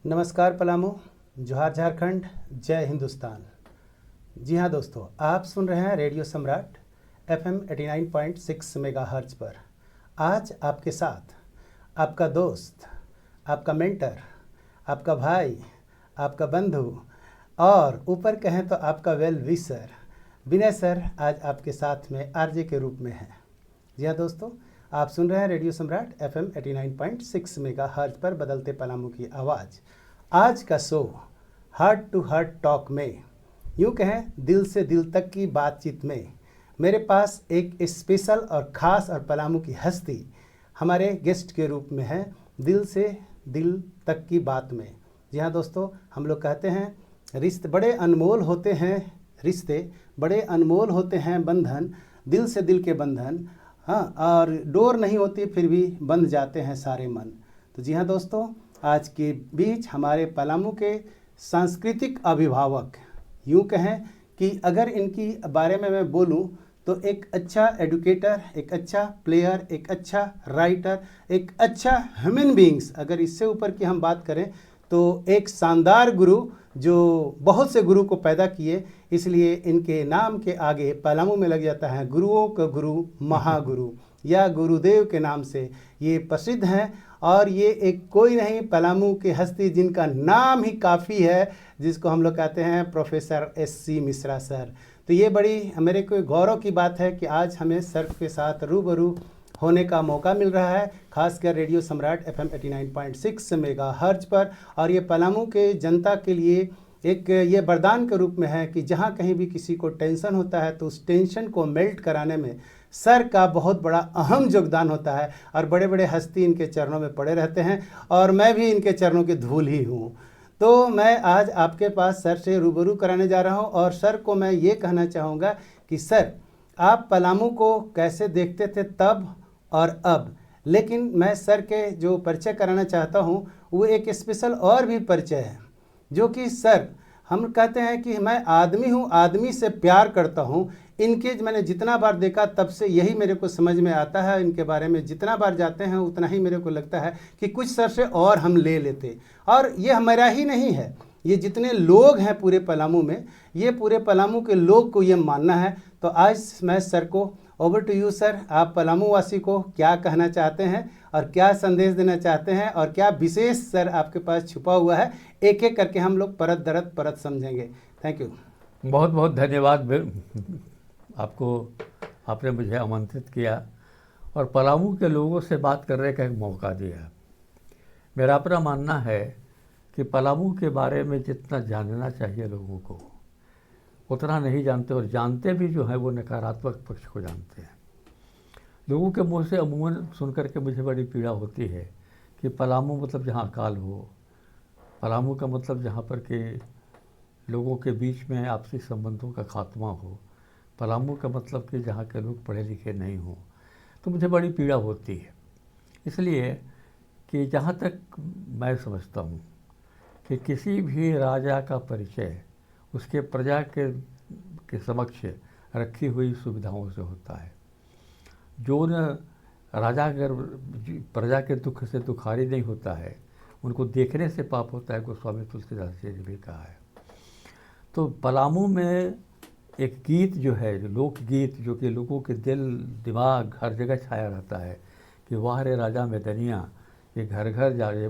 नमस्कार पलामू, जोहार झारखंड, जय हिंदुस्तान। जी हाँ दोस्तों, आप सुन रहे हैं रेडियो सम्राट FM 89.6 मेगाहर्ट्ज पर। आज आपके साथ आपका दोस्त, आपका मेंटर, आपका भाई, आपका बंधु और ऊपर कहें तो आपका वेल विशर विनय सर आज आपके साथ में आरजे के रूप में है। जी हाँ दोस्तों, आप सुन रहे हैं रेडियो सम्राट FM 89.6 मेगाहर्ट्ज पर बदलते पलामू की आवाज़। आज का show heart to heart talk में, यूँ कहें दिल से दिल तक की बातचीत में, मेरे पास एक स्पेशल और ख़ास और पलामू की हस्ती हमारे गेस्ट के रूप में है। दिल से दिल तक की बात में, जी हाँ दोस्तों, हम लोग कहते हैं रिश्ते बड़े अनमोल होते हैं, रिश्ते बड़े अनमोल होते हैं, बंधन दिल से दिल के बंधन। हाँ, और डोर नहीं होती फिर भी बंध जाते हैं सारे मन। तो जी हाँ दोस्तों, आज के बीच हमारे पलामू के सांस्कृतिक अभिभावक, यूँ कहें कि अगर इनकी बारे में मैं बोलूँ तो एक अच्छा एडुकेटर, एक अच्छा प्लेयर, एक अच्छा राइटर, एक अच्छा ह्यूमन बींग्स, अगर इससे ऊपर की हम बात करें तो एक शानदार गुरु जो बहुत से गुरु को पैदा किए, इसलिए इनके नाम के आगे पलामू में लग जाता है गुरुओं का गुरु, महागुरु या गुरुदेव के नाम से ये प्रसिद्ध हैं। और ये एक कोई नहीं, पलामू के हस्ती जिनका नाम ही काफ़ी है, जिसको हम लोग कहते हैं प्रोफेसर SC मिश्रा सर। तो ये बड़ी मेरे को गौरव की बात है कि आज हमें सर के साथ रूबरू होने का मौका मिल रहा है, खासकर रेडियो सम्राट FM 89.6 मेगाहर्ट्ज पर। और ये पलामू के जनता के लिए एक ये वरदान के रूप में है कि जहाँ कहीं भी किसी को टेंशन होता है तो उस टेंशन को मेल्ट कराने में सर का बहुत बड़ा अहम योगदान होता है। और बड़े बड़े हस्ती इनके चरणों में पड़े रहते हैं और मैं भी इनके चरणों की धूल ही हूँ। तो मैं आज आपके पास सर से रूबरू कराने जा रहा हूँ और सर को मैं ये कहना चाहूँगा कि सर, आप पलामू को कैसे देखते थे तब और अब, लेकिन मैं सर के जो परिचय कराना चाहता हूँ वो एक स्पेशल और भी परिचय है, जो कि सर हम कहते हैं कि मैं आदमी हूँ, आदमी से प्यार करता हूँ। इनके मैंने जितना बार देखा तब से यही मेरे को समझ में आता है। इनके बारे में जितना बार जाते हैं उतना ही मेरे को लगता है कि कुछ सर से और हम ले लेते। और ये हमारा ही नहीं है, ये जितने लोग हैं पूरे पलामू में, ये पूरे पलामू के लोग को ये मानना है। तो आज मैं सर को ओवर टू यू सर, आप पलामू वासी को क्या कहना चाहते हैं और क्या संदेश देना चाहते हैं और क्या विशेष सर आपके पास छुपा हुआ है, एक एक करके हम लोग परत दरत परत समझेंगे। Thank you. बहुत बहुत धन्यवाद आपको, आपने मुझे आमंत्रित किया और पलामू के लोगों से बात करने का एक मौका दिया। मेरा अपना मानना है कि पलामू के बारे में जितना जानना चाहिए लोगों को उतना नहीं जानते, और जानते भी जो है वो नकारात्मक पक्ष को जानते हैं। लोगों के मुंह से अमूमन सुन करके मुझे बड़ी पीड़ा होती है कि पलामू मतलब जहाँ अकाल हो, पलामू का मतलब जहाँ पर के लोगों के बीच में आपसी संबंधों का खात्मा हो, पलामू का मतलब कि जहाँ के लोग पढ़े लिखे नहीं हों। तो मुझे बड़ी पीड़ा होती है, इसलिए कि जहाँ तक मैं समझता हूँ कि किसी भी राजा का परिचय उसके प्रजा के समक्ष रखी हुई सुविधाओं से होता है। जो न राजा अगर प्रजा के दुख से दुखारी नहीं होता है, उनको देखने से पाप होता है, गोस्वामी तुलसीदास जी ने भी कहा है। तो पलामू में एक गीत जो है, जो लोकगीत, जो कि लोगों के दिल दिमाग हर जगह छाया रहता है कि वाह रे राजा में दनिया, ये घर घर जाए,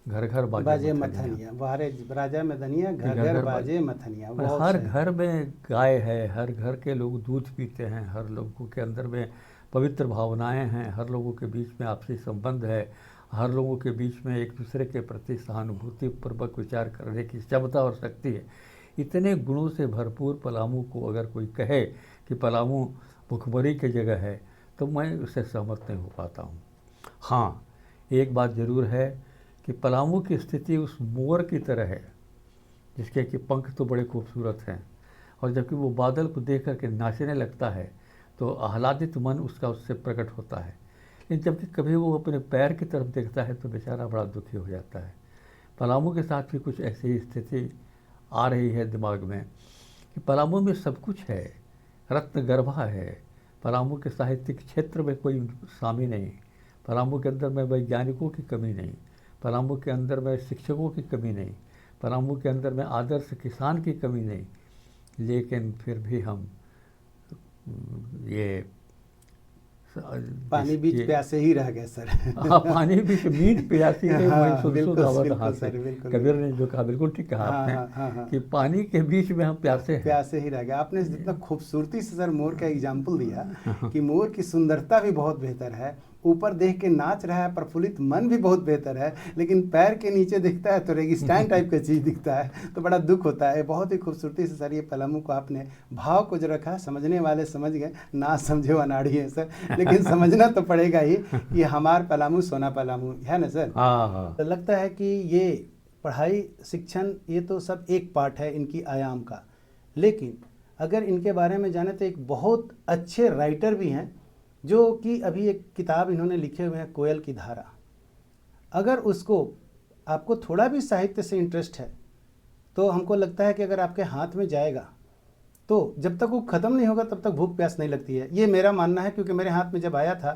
घर घर बाजे मथनिया, वाह रे राजा में दनिया, घर घर बाजे मथनिया। हर घर में गाय है, हर घर के लोग दूध पीते हैं, हर लोगों के अंदर में पवित्र भावनाएं हैं, हर लोगों के बीच में आपसी संबंध है, हर लोगों के बीच में एक दूसरे के प्रति सहानुभूति पूर्वक विचार करने की क्षमता और शक्ति है। इतने गुणों से भरपूर पलामू को अगर कोई कहे कि पलामू भुखमरी की जगह है, तो मैं उससे सहमत नहीं हो पाता हूँ। हाँ, एक बात ज़रूर है कि पलामू की स्थिति उस मोर की तरह है जिसके कि पंख तो बड़े खूबसूरत हैं, और जबकि वो बादल को देख करके नाचने लगता है तो आह्लादित मन उसका उससे प्रकट होता है। लेकिन जबकि कभी वो अपने पैर की तरफ देखता है तो बेचारा बड़ा दुखी हो जाता है। पलामू के साथ भी कुछ ऐसी स्थिति आ रही है दिमाग में कि पलामू में सब कुछ है, रत्न गर्भा है। पलामू के साहित्यिक क्षेत्र में कोई खामी नहीं, पलामू के अंदर में वैज्ञानिकों की कमी नहीं, पलामू के अंदर में शिक्षकों की कमी नहीं, पलामू के अंदर में आदर्श किसान की कमी नहीं, लेकिन फिर भी हम ये पानी बीच प्यासे ही रह गए सर। हाँ, पानी बीच मीठ प्यासी रहे, वही सुध बिल्कुल, सुध आवत बिल्कुल हाथ सर, से। बिल्कुल, कबीर ने जो कहा बिल्कुल ठीक कहा हाँ, आपने, हाँ, हाँ, हाँ। कि पानी के बीच में हम प्यासे हैं। प्यासे ही रह गए। आपने जितना खूबसूरती से सर मोर का एग्जाम्पल दिया कि मोर की सुंदरता भी बहुत बेहतर है, ऊपर देख के नाच रहा है, प्रफुल्लित मन भी बहुत बेहतर है, लेकिन पैर के नीचे दिखता है तो रेगिस्तान टाइप का चीज़ दिखता है, तो बड़ा दुख होता है। बहुत ही खूबसूरती से सर ये पलामू को आपने भाव को जो रखा, समझने वाले समझ गए, ना समझे वो अनाड़ी है सर, लेकिन समझना तो पड़ेगा ही कि हमार पलामू सोना पलामू है ना सर। हाँ हाँ, तो लगता है कि ये पढ़ाई शिक्षण ये तो सब एक पार्ट है इनकी आयाम का, लेकिन अगर इनके बारे में जाने तो एक बहुत अच्छे राइटर भी हैं जो कि अभी एक किताब इन्होंने लिखे हुए हैं, कोयल की धारा। अगर उसको आपको थोड़ा भी साहित्य से इंटरेस्ट है तो हमको लगता है कि अगर आपके हाथ में जाएगा तो जब तक वो ख़त्म नहीं होगा तब तक भूख प्यास नहीं लगती है। ये मेरा मानना है, क्योंकि मेरे हाथ में जब आया था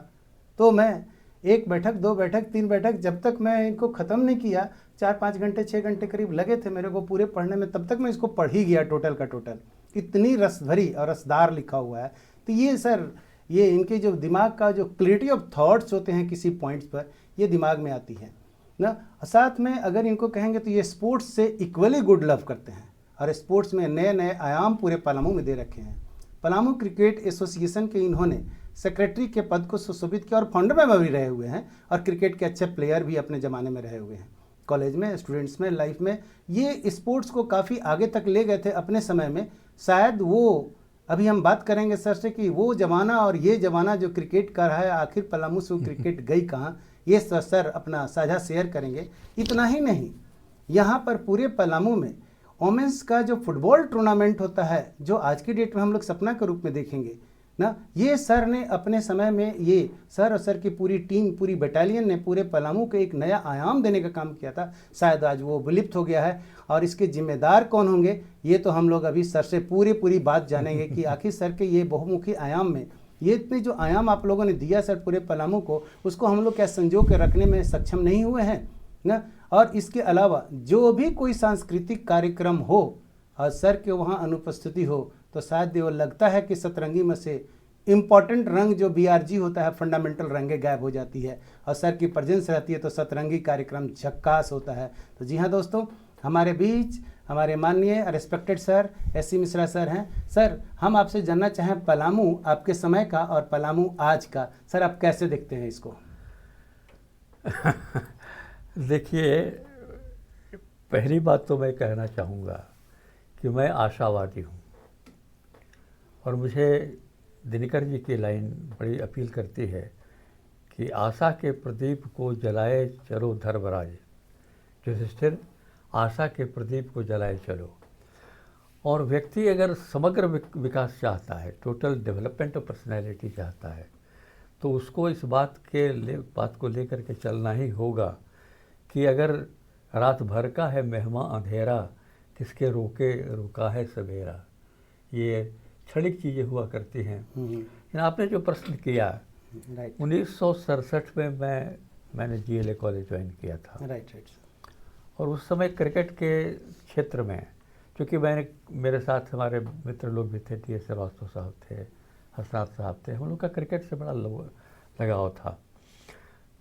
तो मैं 1 बैठक 2 बैठक 3 बैठक जब तक मैं इनको ख़त्म नहीं किया, 4-5 घंटे 6 घंटे करीब लगे थे मेरे को पूरे पढ़ने में, तब तक मैं इसको पढ़ ही गया टोटल का टोटल। इतनी रस भरी और रसदार लिखा हुआ है। तो ये सर ये इनके जो दिमाग का जो क्लैरिटी ऑफ थॉट्स होते हैं किसी पॉइंट्स पर, ये दिमाग में आती है ना। साथ में अगर इनको कहेंगे तो ये स्पोर्ट्स से इक्वली गुड लव करते हैं, और स्पोर्ट्स में नए नए आयाम पूरे पलामू में दे रखे हैं। पलामू क्रिकेट एसोसिएशन के इन्होंने सेक्रेटरी के पद को सुशोभित किया और फाउंडर मेंबर भी रहे हुए हैं, और क्रिकेट के अच्छे प्लेयर भी अपने ज़माने में रहे हुए हैं, कॉलेज में, स्टूडेंट्स में, लाइफ में। ये स्पोर्ट्स को काफ़ी आगे तक ले गए थे अपने समय में। शायद वो अभी हम बात करेंगे सर से कि वो ज़माना और ये ज़माना जो क्रिकेट का रहा है, आखिर पलामू से वो क्रिकेट गई कहाँ, ये सर अपना साझा शेयर करेंगे। इतना ही नहीं, यहाँ पर पूरे पलामू में वोमेंस का जो फुटबॉल टूर्नामेंट होता है, जो आज की डेट में हम लोग सपना के रूप में देखेंगे ना, ये सर ने अपने समय में, ये सर और सर की पूरी टीम, पूरी बटालियन ने पूरे पलामू को एक नया आयाम देने का काम किया था। शायद आज वो विलुप्त हो गया है, और इसके जिम्मेदार कौन होंगे ये तो हम लोग अभी सर से पूरी बात जानेंगे कि आखिर सर के ये बहुमुखी आयाम में, ये इतने जो आयाम आप लोगों ने दिया सर पूरे पलामू को, उसको हम लोग क्या संजो के रखने में सक्षम नहीं हुए हैं ना। और इसके अलावा जो भी कोई सांस्कृतिक कार्यक्रम हो और सर के वहाँ अनुपस्थिति हो, तो शायद वो लगता है कि सतरंगी में से इम्पॉर्टेंट रंग जो BRG होता है, फंडामेंटल रंगे गायब हो जाती है, और सर की प्रेजेंस रहती है तो सतरंगी कार्यक्रम झक्कास होता है। तो जी हाँ दोस्तों, हमारे बीच हमारे माननीय respected sir SC Mishra sir हैं। सर, हम आपसे जानना चाहें पलामू आपके समय का और पलामू आज का, सर आप कैसे देखते हैं इसको? देखिए, पहली बात तो मैं कहना चाहूँगा कि मैं आशावादी हूँ, और मुझे दिनकर जी की लाइन बड़ी अपील करती है कि आशा के प्रदीप को जलाए चलो धर्मराज, युधिष्ठिर आशा के प्रदीप को जलाए चलो। और व्यक्ति अगर समग्र विकास चाहता है, टोटल डेवलपमेंट ऑफ पर्सनैलिटी चाहता है, तो उसको इस बात को लेकर के चलना ही होगा कि अगर रात भर का है मेहमा अंधेरा, किसके रुका है सवेरा। ये क्षणिक चीज़ें हुआ करती हैं। लेकिन आपने जो प्रश्न किया, 1967 में मैंने GLA कॉलेज ज्वाइन किया था। राइट। और उस समय क्रिकेट के क्षेत्र में, क्योंकि मेरे साथ हमारे मित्र लोग भी थे, TS श्रीवास्तव साहब थे, हसनाथ साहब थे, हम लोग का क्रिकेट से बड़ा लगाव था।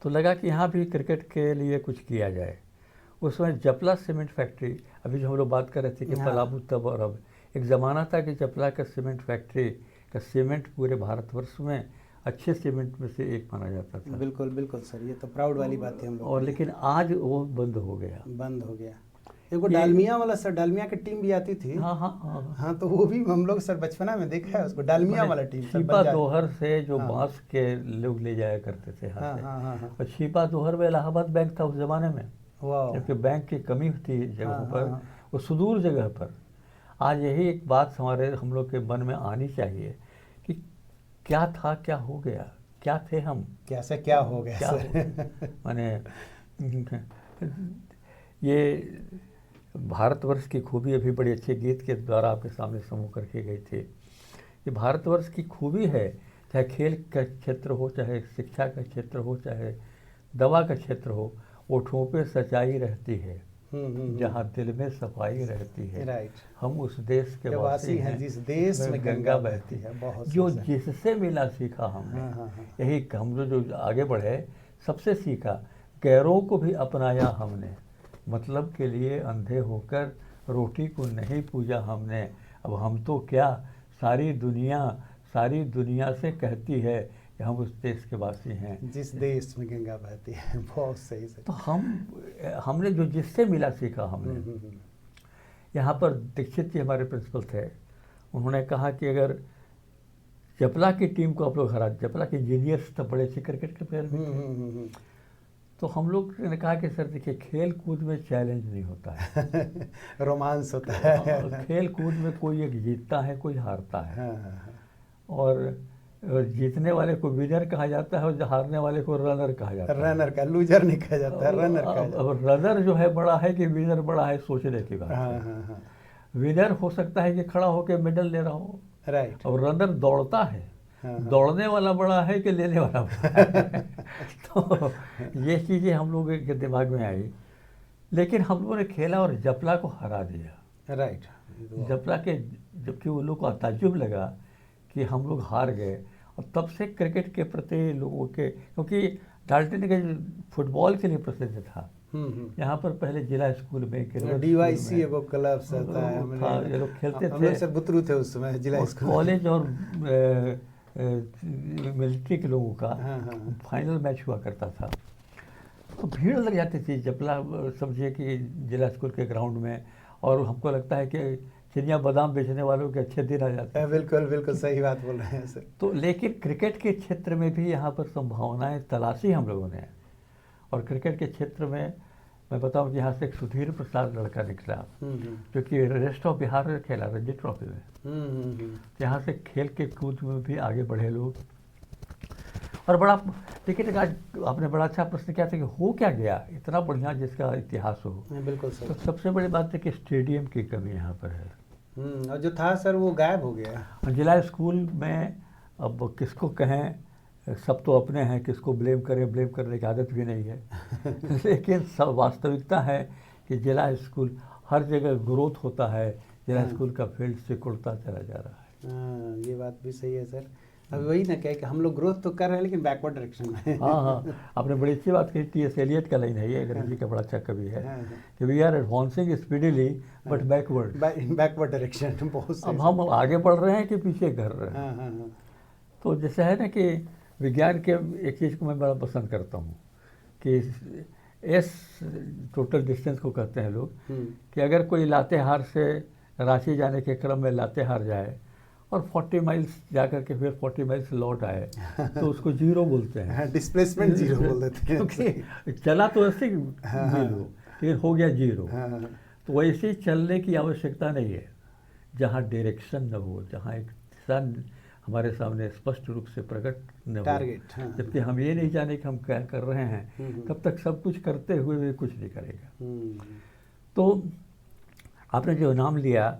तो लगा कि यहाँ भी क्रिकेट के लिए कुछ किया जाए। उस समय जपला सीमेंट फैक्ट्री, अभी जो हम लोग बात कर रहे थे कि पलामू तब और अब, एक ज़माना था कि जपला का सीमेंट फैक्ट्री का सीमेंट पूरे भारतवर्ष में अच्छे सीमेंट में से एक माना जाता था। बिल्कुल बिल्कुल सर, ये तो प्राउड वाली बात है हम लोग। और लेकिन आज वो बंद हो गया। एक डालमिया वाला सर, डालमिया की टीम भी आती थी। हाँ, तो वो भी हम लोग सर बचपना में देखा है उसको, डालमिया वाला टीम। छिपा दोहर से जो बांस के लोग ले जाया करते थे हाथ से। और छिपा दोहर में इलाहाबाद बैंक था उस जमाने में, जबकि बैंक की कमी थी जगहों पर, वो सुदूर जगह पर। आज यही एक बात हम लोग के मन में आनी चाहिए कि क्या था, क्या हो गया, क्या थे हम, कैसे क्या हो गया, क्या माने ये भारतवर्ष की खूबी अभी बड़े अच्छे गीत के द्वारा आपके सामने समूह करके गई थी। ये भारतवर्ष की खूबी है, चाहे खेल का क्षेत्र हो, चाहे शिक्षा का क्षेत्र हो, चाहे दवा का क्षेत्र हो, ओठों पे सच्चाई रहती है, जहाँ दिल में सफाई रहती है। राइट। हम उस देश के वासी हैं जिस देश में गंगा बहती है। बहुत जो सही। जिससे मिला सीखा हमने। हाँ, हाँ, हाँ। यही हम जो आगे बढ़े, सबसे सीखा, गैरों को भी अपनाया हमने, मतलब के लिए अंधे होकर रोटी को नहीं पूजा हमने। अब हम तो क्या, सारी दुनिया से कहती है कि हम उस देश के वासी हैं जिस देश में गंगा बहती है। बहुत सही से। तो हमने जो जिससे मिला सीखा हमने। यहाँ पर दीक्षित जी हमारे प्रिंसिपल थे, उन्होंने कहा कि अगर जपला की टीम को आप लोग हरा, जपला के इंजीनियर्स तो बड़े अच्छे क्रिकेट के प्लेयर भी थे, तो हम लोग ने कहा कि सर देखिए, खेल कूद में चैलेंज नहीं होता है, रोमांस होता है। खेल कूद में कोई एक जीतता है, कोई हारता है। हाँ, हाँ, हाँ। और जीतने वाले को विनर कहा जाता है और हारने वाले को रनर कहा जाता है। रनर का, लूजर नहीं कहा जाता, रनर कहा जाता है। अब रनर जो है बड़ा है कि विनर बड़ा है, सोचने की बात हाँ, है। हाँ, हाँ। विनर हो सकता है कि खड़ा होकर मेडल ले रहा हो, राइट। और रनर दौड़ता है। हाँ, हाँ। दौड़ने वाला बड़ा है कि लेने वाला बड़ा है। तो ये चीज़ें हम लोगों के दिमाग में आई, लेकिन हम लोगों ने खेला और जपला को हरा दिया। राइट। जपला के, जबकि उन लोगों को ताज्जुब लगा कि हम लोग हार गए, और तब से क्रिकेट के प्रति लोगों के, क्योंकि डाल्टनगंज फुटबॉल के लिए प्रसिद्ध था। यहाँ पर पहले जिला स्कूल में DYC एगो क्लब था, ये लोग खेलते हम लोग सब बुतरू थे उस समय जिला स्कूल। कॉलेज और मिलिट्री के लोगों का फाइनल मैच हुआ करता था, तो भीड़ लग जाती थी जपला, समझिए कि जिला स्कूल के ग्राउंड में। और हमको लगता है कि चिनिया बादाम बेचने वालों के अच्छे दिन आ जाते हैं। बिल्कुल बिल्कुल सही बात बोल रहे हैं सर। तो लेकिन क्रिकेट के क्षेत्र में भी यहाँ पर संभावनाएं तलाशी हम लोगों ने। और क्रिकेट के क्षेत्र में मैं बताऊं कि यहाँ से एक सुधीर प्रसाद लड़का निकला, जो कि रेस्ट ऑफ बिहार में खेला रणजी ट्रॉफी में। यहाँ से खेल के कूद में भी आगे बढ़े लोग। और बड़ा, लेकिन आज आपने बड़ा अच्छा प्रश्न किया था कि हो क्या गया इतना बढ़िया जिसका इतिहास हो। बिल्कुल सर। तो सबसे बड़ी बात है कि स्टेडियम की कमी यहाँ पर है। और जो था सर वो गायब हो गया। जिला स्कूल में अब किसको कहें, सब तो अपने हैं, किसको ब्लेम करें, ब्लेम करने की आदत भी नहीं है। लेकिन सब वास्तविकता है कि जिला स्कूल हर जगह ग्रोथ होता है, जिला स्कूल का फील्ड सिकुड़ता चला जा रहा है। ये बात भी सही है सर। अभी वही ना कहे कि हम लोग ग्रोथ तो कर रहे हैं लेकिन बैकवर्ड डायरेक्शन में। हाँ, आपने बड़ी अच्छी बात कही। T.S. एलियट का लाइन है ये, अंग्रेजी जी का बड़ा अच्छा कवि है कि we are advancing speedily but backward direction. बहुत अब हम आगे बढ़ रहे हैं कि पीछे कर रहे हैं। तो जैसे है ना कि विज्ञान के एक चीज़ को मैं बड़ा पसंद करता हूँ कि एस टोटल डिस्टेंस को कहते हैं लोग, कि अगर कोई लातेहार से रांची जाने के क्रम में लातेहार जाए और 40 माइल्स जाकर के फिर 40 माइल्स लौट आए तो उसको जीरो बोलते हैं। डिस्प्लेसमेंट जीरो बोल देते हैं, क्योंकि चला तो ऐसे जीरो, लेकिन हो गया जीरो। तो वैसे चलने की आवश्यकता नहीं है जहाँ डायरेक्शन न हो, जहाँ एक दिशा हमारे सामने स्पष्ट रूप से प्रकट न हो। टारगेट। जबकि हम ये नहीं जाने कि हम क्या कर रहे हैं, तब तक सब कुछ करते हुए भी कुछ नहीं करेगा। तो आपने जो नाम लिया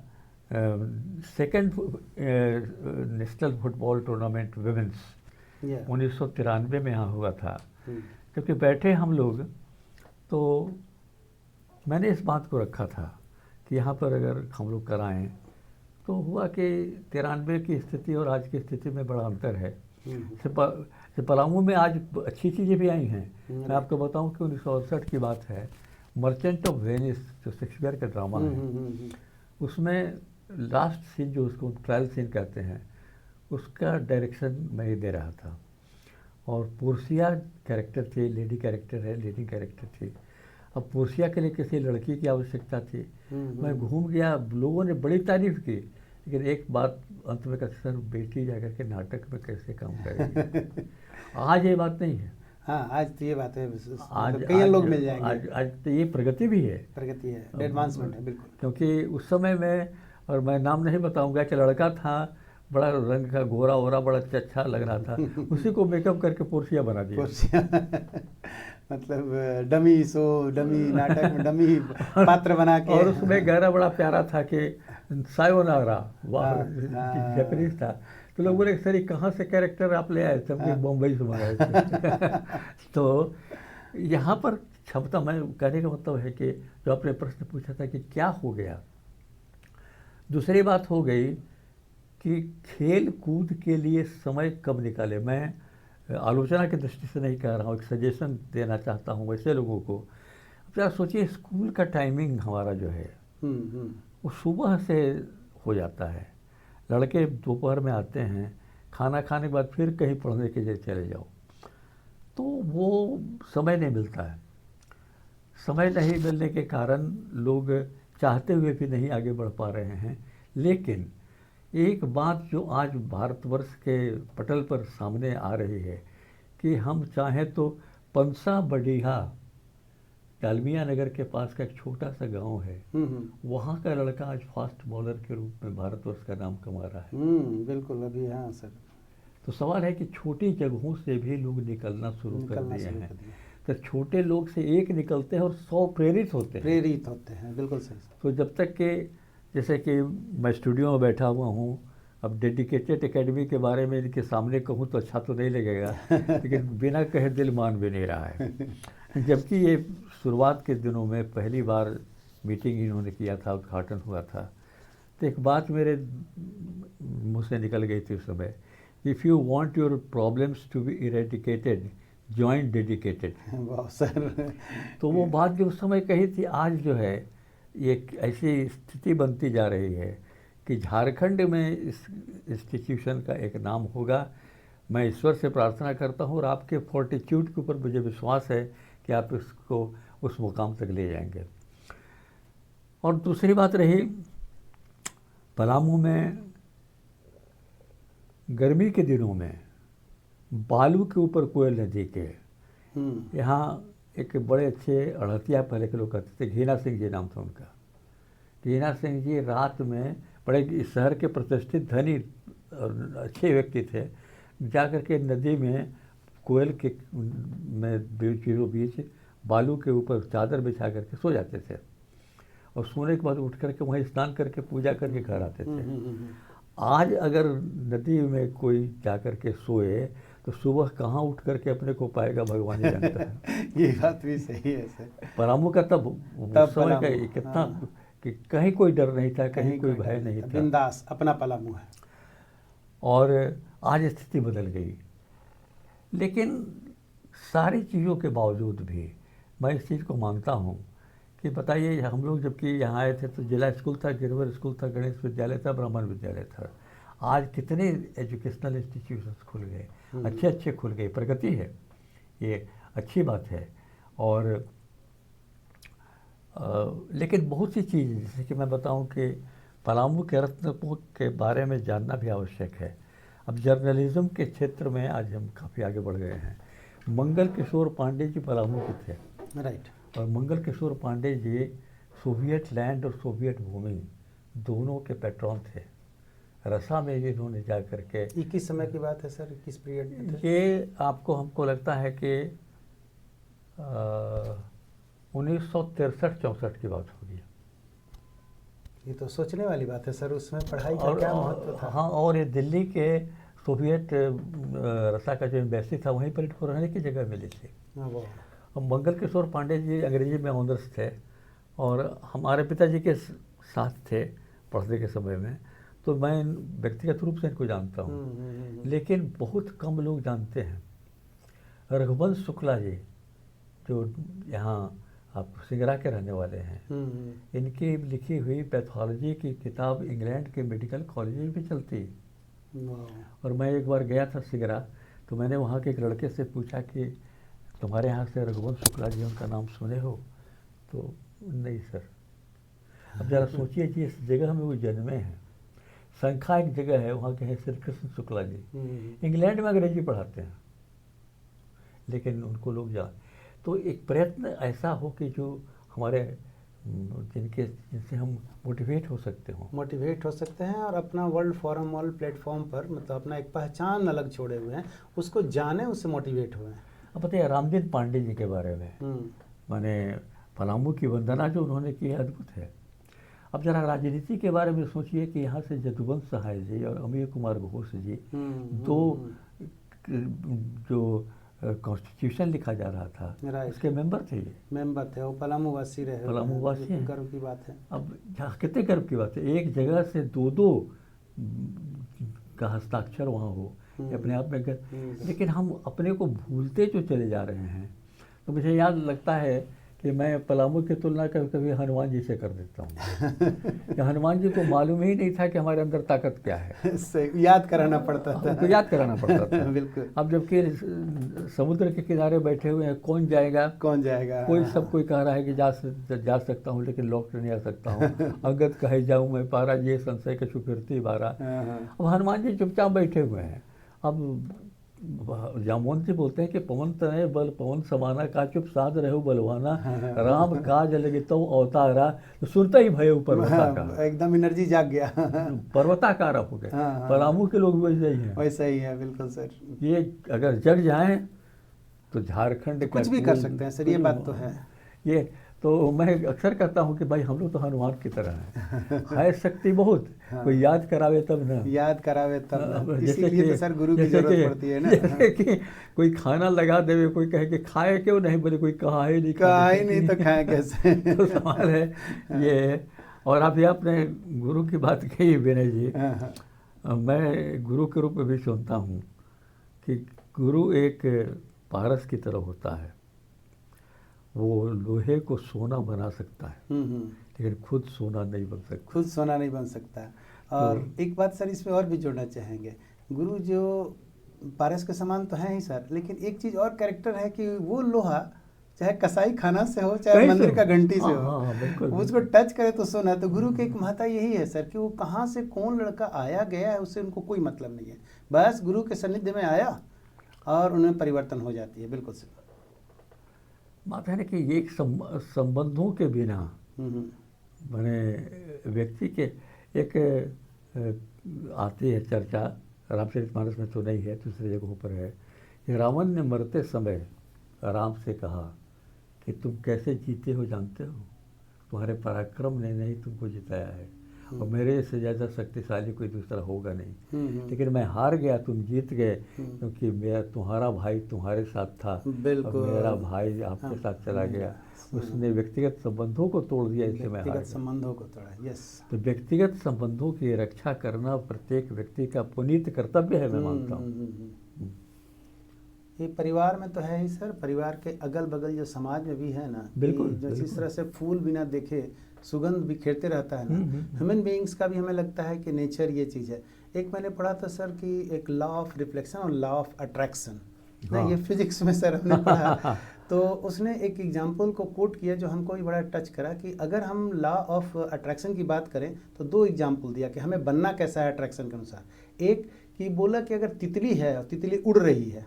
second national football tournament women's 1993 में यहाँ हुआ था। क्योंकि बैठे हम लोग, तो मैंने इस बात को रखा था कि यहाँ पर अगर हम लोग कराएं, तो हुआ कि 93 की स्थिति और आज की स्थिति में बड़ा अंतर है। पलामू में आज अच्छी चीज़ें भी आई हैं। मैं आपको बताऊं कि 1968 की बात है, मर्चेंट ऑफ वेनिस जो शेक्सपियर का ड्रामा है, उसमें लास्ट सीन जो उसको ट्रायल सीन कहते हैं, उसका डायरेक्शन मैं ही दे रहा था। और पोर्सिया कैरेक्टर थी, लेडी कैरेक्टर है, लीडिंग कैरेक्टर थी। अब पोर्सिया के लिए किसी लड़की की आवश्यकता थी। मैं घूम गया, लोगों ने बड़ी तारीफ की, लेकिन एक बात अंत में कहते सर बेटी जाकर के नाटक में कैसे काम करेगी। आज ये बात नहीं है। हाँ, आज तो ये बात है, आज कई लोग मिल जाएंगे। आज तो ये प्रगति भी है, प्रगति है, एडवांसमेंट है बिल्कुल। क्योंकि उस समय में, और मैं नाम नहीं बताऊंगा, कि लड़का था बड़ा रंग का, गोरा वोरा, बड़ा अच्छा लग रहा था, उसी को मेकअप करके पोर्सिया बना दिया। मतलब डमी नाटक में डमी पात्र बना के। और उसमें गाना बड़ा प्यारा था कि सायोनारा, वाह, जापानीज था। तो लोग बोले सर कहाँ से कैरेक्टर आप ले आए थे? बम्बई से मंगाए थे। तो यहाँ पर क्षमता, मैं कहने का मतलब है कि जो आपने प्रश्न पूछा था कि क्या हो गया, दूसरी बात हो गई कि खेल कूद के लिए समय कब निकाले। मैं आलोचना की दृष्टि से नहीं कह रहा हूँ, एक सजेशन देना चाहता हूँ वैसे लोगों को। अब जरा सोचिए, स्कूल का टाइमिंग हमारा जो है वो सुबह से हो जाता है। लड़के दोपहर में आते हैं, खाना खाने के बाद फिर कहीं पढ़ने के लिए चले जाओ, तो वो समय नहीं मिलता है। समय नहीं मिलने के कारण लोग चाहते हुए भी नहीं आगे बढ़ पा रहे हैं। लेकिन एक बात जो आज भारतवर्ष के पटल पर सामने आ रही है कि हम चाहें तो पंसा बढ़िया, डालमिया नगर के पास का एक छोटा सा गांव है, वहाँ का लड़का आज फास्ट बॉलर के रूप में भारतवर्ष का नाम कमा रहा है। बिल्कुल। अभी हाँ सर, तो सवाल है कि छोटी जगहों से भी लोग निकलना शुरू कर दिए हैं। तो छोटे लोग से एक निकलते हैं और 100 प्रेरित होते हैं। बिल्कुल सही। तो जब तक कि, जैसे कि मैं स्टूडियो में बैठा हुआ हूँ, अब डेडिकेटेड एकेडमी के बारे में इनके सामने कहूँ तो अच्छा तो नहीं लगेगा, लेकिन बिना कहे दिल मान भी नहीं रहा है। जबकि ये शुरुआत के दिनों में पहली बार मीटिंग इन्होंने किया था, उद्घाटन हुआ था, तो एक बात मेरे मुँह से निकल गई थी उस समय, if you want your problems to be eradicated, join dedicated. वाह सर। तो वो बात जो उस समय कही थी, आज जो है एक ऐसी स्थिति बनती जा रही है कि झारखंड में इस इंस्टीट्यूशन का एक नाम होगा। मैं ईश्वर से प्रार्थना करता हूँ और आपके फोर्टिट्यूड के ऊपर मुझे विश्वास है कि आप इसको उस मुकाम तक ले जाएंगे। और दूसरी बात रही, पलामू में गर्मी के दिनों में बालू के ऊपर कोयल नदी के यहाँ एक बड़े अच्छे अड़हतिया पहले के लोग कहते थे, घीना सिंह जी नाम था उनका। घीना सिंह जी रात में, बड़े इस शहर के प्रतिष्ठित धनी और अच्छे व्यक्ति थे, जा कर के नदी में कोयल के में बीचों बीच बालू के ऊपर चादर बिछा करके सो जाते थे और सोने के बाद उठ करके वहीं स्नान करके पूजा करके घर आते थे। आज अगर नदी में कोई जा कर के सोए तो सुबह कहाँ उठ करके अपने को पाएगा, भगवान ही जानता है। ये बात भी सही है सर। पलामू का तब समय का कितना कि कहीं कोई डर नहीं था, कहीं कोई भय नहीं था, बिंदास अपना पलामू है। और आज स्थिति बदल गई। लेकिन सारी चीज़ों के बावजूद भी मैं इस चीज़ को मानता हूँ कि बताइए, हम लोग जबकि यहाँ आए थे तो जिला स्कूल था, गिरवर स्कूल था, गणेश विद्यालय था, ब्राह्मण विद्यालय था। आज कितने एजुकेशनल इंस्टीट्यूशंस खुल गए, अच्छे अच्छे खुल गए, प्रगति है, ये अच्छी बात है। और लेकिन बहुत सी चीज़, जैसे कि मैं बताऊं कि पलामू के रत्नों के बारे में जानना भी आवश्यक है। अब जर्नलिज्म के क्षेत्र में आज हम काफ़ी आगे बढ़ गए हैं। मंगल किशोर पांडे जी पलामू के थे, राइट। और मंगल किशोर पांडे जी सोवियत लैंड और सोवियत भूमि दोनों के पैट्रॉन थे। रसा में भी इन्होंने जा करके, ये किस समय की बात है सर, किस पीरियड में थे? ये आपको हमको लगता है कि 1963-64 की बात होगी। ये तो सोचने वाली बात है सर, उसमें पढ़ाई का क्या महत्व था। हाँ, और ये दिल्ली के सोवियत रसा का जो एम्बेसी था वहीं पर इनको रहने की जगह मिली थी। और मंगल किशोर पांडे जी अंग्रेजी में ऑनर्स थे और हमारे पिताजी के साथ थे पढ़ने के समय में, तो मैं व्यक्तिगत रूप से इनको जानता हूँ। लेकिन बहुत कम लोग जानते हैं रघुवंश शुक्ला जी, जो यहाँ आप सिंगरा के रहने वाले हैं, इनकी लिखी हुई पैथोलॉजी की किताब इंग्लैंड के मेडिकल कॉलेज में भी चलती। और मैं एक बार गया था सिंगरा, तो मैंने वहाँ के एक लड़के से पूछा कि तुम्हारे यहाँ से रघुवंश शुक्ला जी उनका नाम सुने हो? तो नहीं सर। अब ज़रा सोचिए जी, इस जगह में वो जन्मे हैं, संख्या एक जगह है, वहाँ के हैं श्री कृष्ण शुक्ला जी, इंग्लैंड में अंग्रेजी पढ़ाते हैं, लेकिन उनको लोग जान। तो एक प्रयत्न ऐसा हो कि जो हमारे जिनसे हम मोटिवेट हो सकते हैं और अपना वर्ल्ड फोरम वर्ल्ड प्लेटफॉर्म पर, मतलब अपना एक पहचान अलग छोड़े हुए हैं, उसको जाने, उससे मोटिवेट हुए हैं। अब बताइए रामदीन पांडे जी के बारे में, मैंने पलामू की वंदना जो उन्होंने की है, अद्भुत है। अब जरा राजनीति के बारे में सोचिए कि यहाँ से जदुवंश सहाय जी और अमीय कुमार घोष जी, दो जो कॉन्स्टिट्यूशन लिखा जा रहा था, राइट। उसके मेंबर थे ये, मेंबर थे, वो पलामू वासी रहे। पलामू वासी हैं। गर्व की बात है। अब कितने गर्व की बात है, एक जगह से दो का हस्ताक्षर वहाँ हो, ये अपने आप में लेकिन हम अपने को भूलते जो चले जा रहे हैं। तो मुझे याद लगता है कि मैं पलामू की तुलना कभी कभी हनुमान जी से कर देता हूँ कि हनुमान जी को मालूम ही नहीं था कि हमारे अंदर ताकत क्या है, याद कराना पड़ता था, उनको याद कराना पड़ता था। बिल्कुल। अब जबकि समुद्र के किनारे बैठे हुए हैं, कौन जाएगा, कोई कह रहा है कि जा सकता हूँ लेकिन लौट नहीं आ सकता हूँ। अंगद कहे जाऊँ मैं पारा, ये संशय के छुपिरती बारा। अब हनुमान जी चुपचाप बैठे हुए हैं। अब जामवंत जी बोलते हैं कि पवन तनय बल पवन समाना, का चुप साध रहो बलवाना, राम काज लगे तो अवतारा, तो सुनता ही भय पर्वताकार, एकदम एनर्जी जाग गया, पर्वताकार हो गए। पलामू के लोग वैसे ही हैं। वैसा ही है, बिल्कुल सर। ये अगर जग जाएं तो झारखंड कुछ भी कर सकते हैं सर, ये बात तो है। ये तो मैं अक्सर कहता हूँ कि भाई हम लोग तो हनुमान की तरह है शक्ति बहुत, कोई याद करावे तब ना, याद करावे तब ना। इसीलिए तो सर गुरु की जरूरत पड़ती है ना। जैसे कि कोई खाना लगा देवे, कोई कहे कि खाए क्यों नहीं, बोले कोई कहा ही नहीं तो खाए कैसे। तो सवाल है ये। और अभी आपने गुरु की बात कही विनय जी, मैं गुरु के रूप में भी सुनता हूँ कि गुरु एक पारस की तरह होता है, वो लोहे को सोना बना सकता है लेकिन खुद सोना नहीं बन सकता। खुद सोना नहीं बन सकता। और एक बात सर इसमें और भी जोड़ना चाहेंगे, गुरु जो पारस के समान तो है ही सर, लेकिन एक चीज़ और कैरेक्टर है कि वो लोहा चाहे कसाई खाना से हो चाहे मंदिर का घंटी से हो, उसको टच करे तो सोना। तो गुरु की एक महत्ता यही है सर कि वो कहाँ से कौन लड़का आया गया है उससे उनको कोई मतलब नहीं है, बस गुरु के सानिध्य में आया और उन्हें परिवर्तन हो जाती है। बिल्कुल सर। बात है ना कि एक संबंधों के बिना मैंने व्यक्ति के एक आती है चर्चा, रामचरितमानस में तो नहीं है, दूसरी जगहों पर है कि रावण ने मरते समय राम से कहा कि तुम कैसे जीते हो जानते हो, तुम्हारे पराक्रम ने नहीं तुमको जिताया है और मेरे से ज़्यादा शक्तिशाली कोई दूसरा होगा नहीं, लेकिन मैं हार गया, तुम जीत गए क्योंकि मेरा तुम्हारा भाई तुम्हारे साथ था और मेरा भाई आपके साथ चला गया। उसने व्यक्तिगत संबंधों को तोड़ दिया, इससे मैं हार गया। संबंधों को तोड़ा। यस। तो व्यक्तिगत संबंधों की रक्षा करना प्रत्येक व्यक्ति का पुनीत कर्तव्य है, मैं मानता हूँ। ये परिवार में तो है ही सर, परिवार के अगल बगल जो समाज में भी है ना, बिल्कुल, जो जिस तरह से फूल बिना देखे सुगंध बिखेरते रहता है ना, ह्यूमन बीइंग्स का भी हमें लगता है कि नेचर ये चीज़ है। एक मैंने पढ़ा था सर कि एक लॉ ऑफ रिफ्लेक्शन और लॉ ऑफ अट्रैक्शन, ये फिजिक्स में सर हमने पढ़ा। तो उसने एक एग्जाम्पल को कोट किया जो हमको भी बड़ा टच करा कि अगर हम लॉ ऑफ अट्रैक्शन की बात करें तो दो एग्जाम्पल दिया कि हमें बनना कैसा है अट्रैक्शन के अनुसार। एक कि बोला कि अगर तितली है और तितली उड़ रही है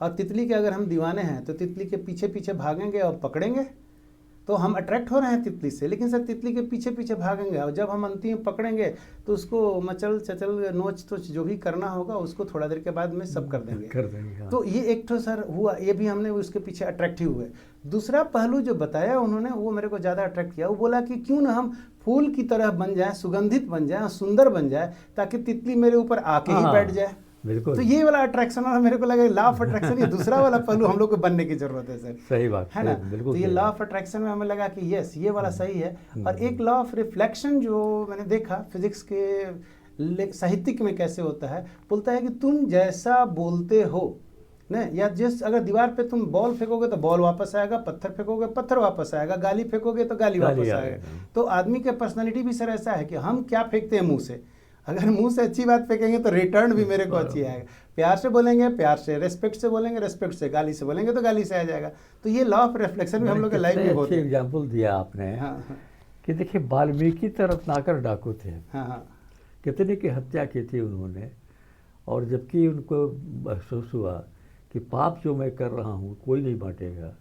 और तितली के अगर हम दीवाने हैं तो तितली के पीछे पीछे भागेंगे और पकड़ेंगे तो हम अट्रैक्ट हो रहे हैं तितली से, लेकिन सर तितली के पीछे पीछे भागेंगे और जब हम अंतिम पकड़ेंगे तो उसको मचल चचल नोच तोच जो भी करना होगा उसको थोड़ा देर के बाद में सब कर देंगे। तो ये एक तो सर हुआ, ये भी हमने उसके पीछे अट्रैक्टिव हुए। दूसरा पहलू जो बताया उन्होंने वो मेरे को ज़्यादा अट्रैक्ट किया। वो बोला कि क्यों ना हम फूल की तरह बन जाए, सुगंधित बन जाए, सुंदर बन जाए, ताकि तितली मेरे ऊपर आके ही बैठ जाए। बिल्कुल। तो ये वाला अट्रैक्शन, और मेरे को लगा लॉ ऑफ अट्रैक्शन ये दूसरा वाला पहलू हम लोग को बनने की जरूरत है सर। सही बात है ना। बिल्कुल। तो ये लॉ ऑफ अट्रैक्शन में हमें लगा कि यस ये वाला सही है। और एक लॉ ऑफ रिफ्लेक्शन जो मैंने देखा फिजिक्स के साहित्यिक में कैसे होता है, बोलता है कि तुम जैसा बोलते हो ना, या जिस अगर दीवार पे तुम बॉल फेंकोगे तो बॉल वापस आएगा, पत्थर फेंकोगे पत्थर वापस आएगा, गाली फेंकोगे तो गाली वापस आएगा। तो आदमी के पर्सनालिटी भी सर ऐसा है कि हम क्या फेंकते हैं मुंह से, अगर मुंह से अच्छी बात फेंकेंगे तो रिटर्न भी मेरे को अच्छी आएगा, प्यार से बोलेंगे प्यार से, रेस्पेक्ट से बोलेंगे रेस्पेक्ट से, गाली से बोलेंगे तो गाली से आ जाएगा। तो ये लॉ ऑफ रिफ्लेक्शन भी हम लोग के लाइफ में बहुत एग्जाम्पल दिया आपने। हाँ। कि देखिए वाल्मीकि रत्नाकर डाकू थे। हाँ। कितने की हत्या की थी उन्होंने, और जबकि उनको महसूस हुआ कि पाप जो मैं कर रहा हूँ कोई नहीं बांटेगा,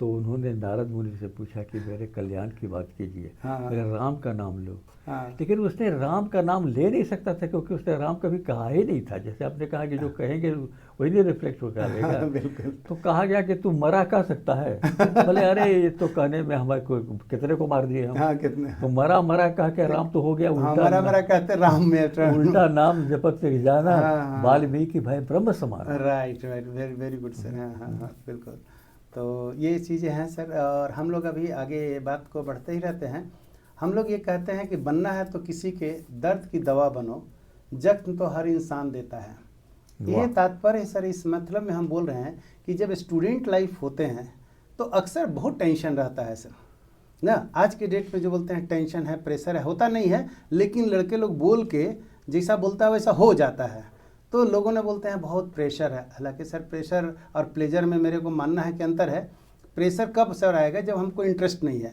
तो उन्होंने नारद मुनि से पूछा कि मेरे कल्याण की बात कीजिए, हाँ। मेरे राम का नाम लो। हाँ। लेकिन उसने राम का नाम ले नहीं सकता था, क्योंकि उसने राम कभी कहा ही नहीं था। जैसे आपने कहा कि जो कहेंगे वही नहीं रिफ्लेक्ट होकर आएगा। बिल्कुल। तो कहा गया कि तू मरा कह सकता है। बोले अरे ये तो कहने में हमारे को कितने को मार दिए हम। हाँ, कितने। तो मरा मरा कह के राम तो हो गया हाँ, उल्टा। मरा मरा कहते राम में उल्टा नाम जपत से जाना, हाँ, हाँ। वाल्मीकि भाई ब्रह्म समाना। Right right, very very good sir. हाँ हाँ हाँ, बिल्कुल। तो ये चीज़ें हैं सर, और हम लोग अभी आगे बात को बढ़ते ही रहते हैं। हम लोग ये कहते हैं कि बनना है तो किसी के दर्द की दवा बनो, जख्म तो हर इंसान देता है। ये तात्पर्य है सर, इस मतलब में हम बोल रहे हैं कि जब स्टूडेंट लाइफ होते हैं तो अक्सर बहुत टेंशन रहता है सर ना। आज के डेट में जो बोलते हैं टेंशन है, प्रेशर है, होता नहीं है, लेकिन लड़के लोग बोल के जैसा बोलता है वैसा हो जाता है। तो लोगों ने बोलते हैं बहुत प्रेशर है। हालांकि सर प्रेशर और प्लेजर में मेरे को मानना है कि अंतर है। प्रेशर कब सर आएगा? जब हमको इंटरेस्ट नहीं है।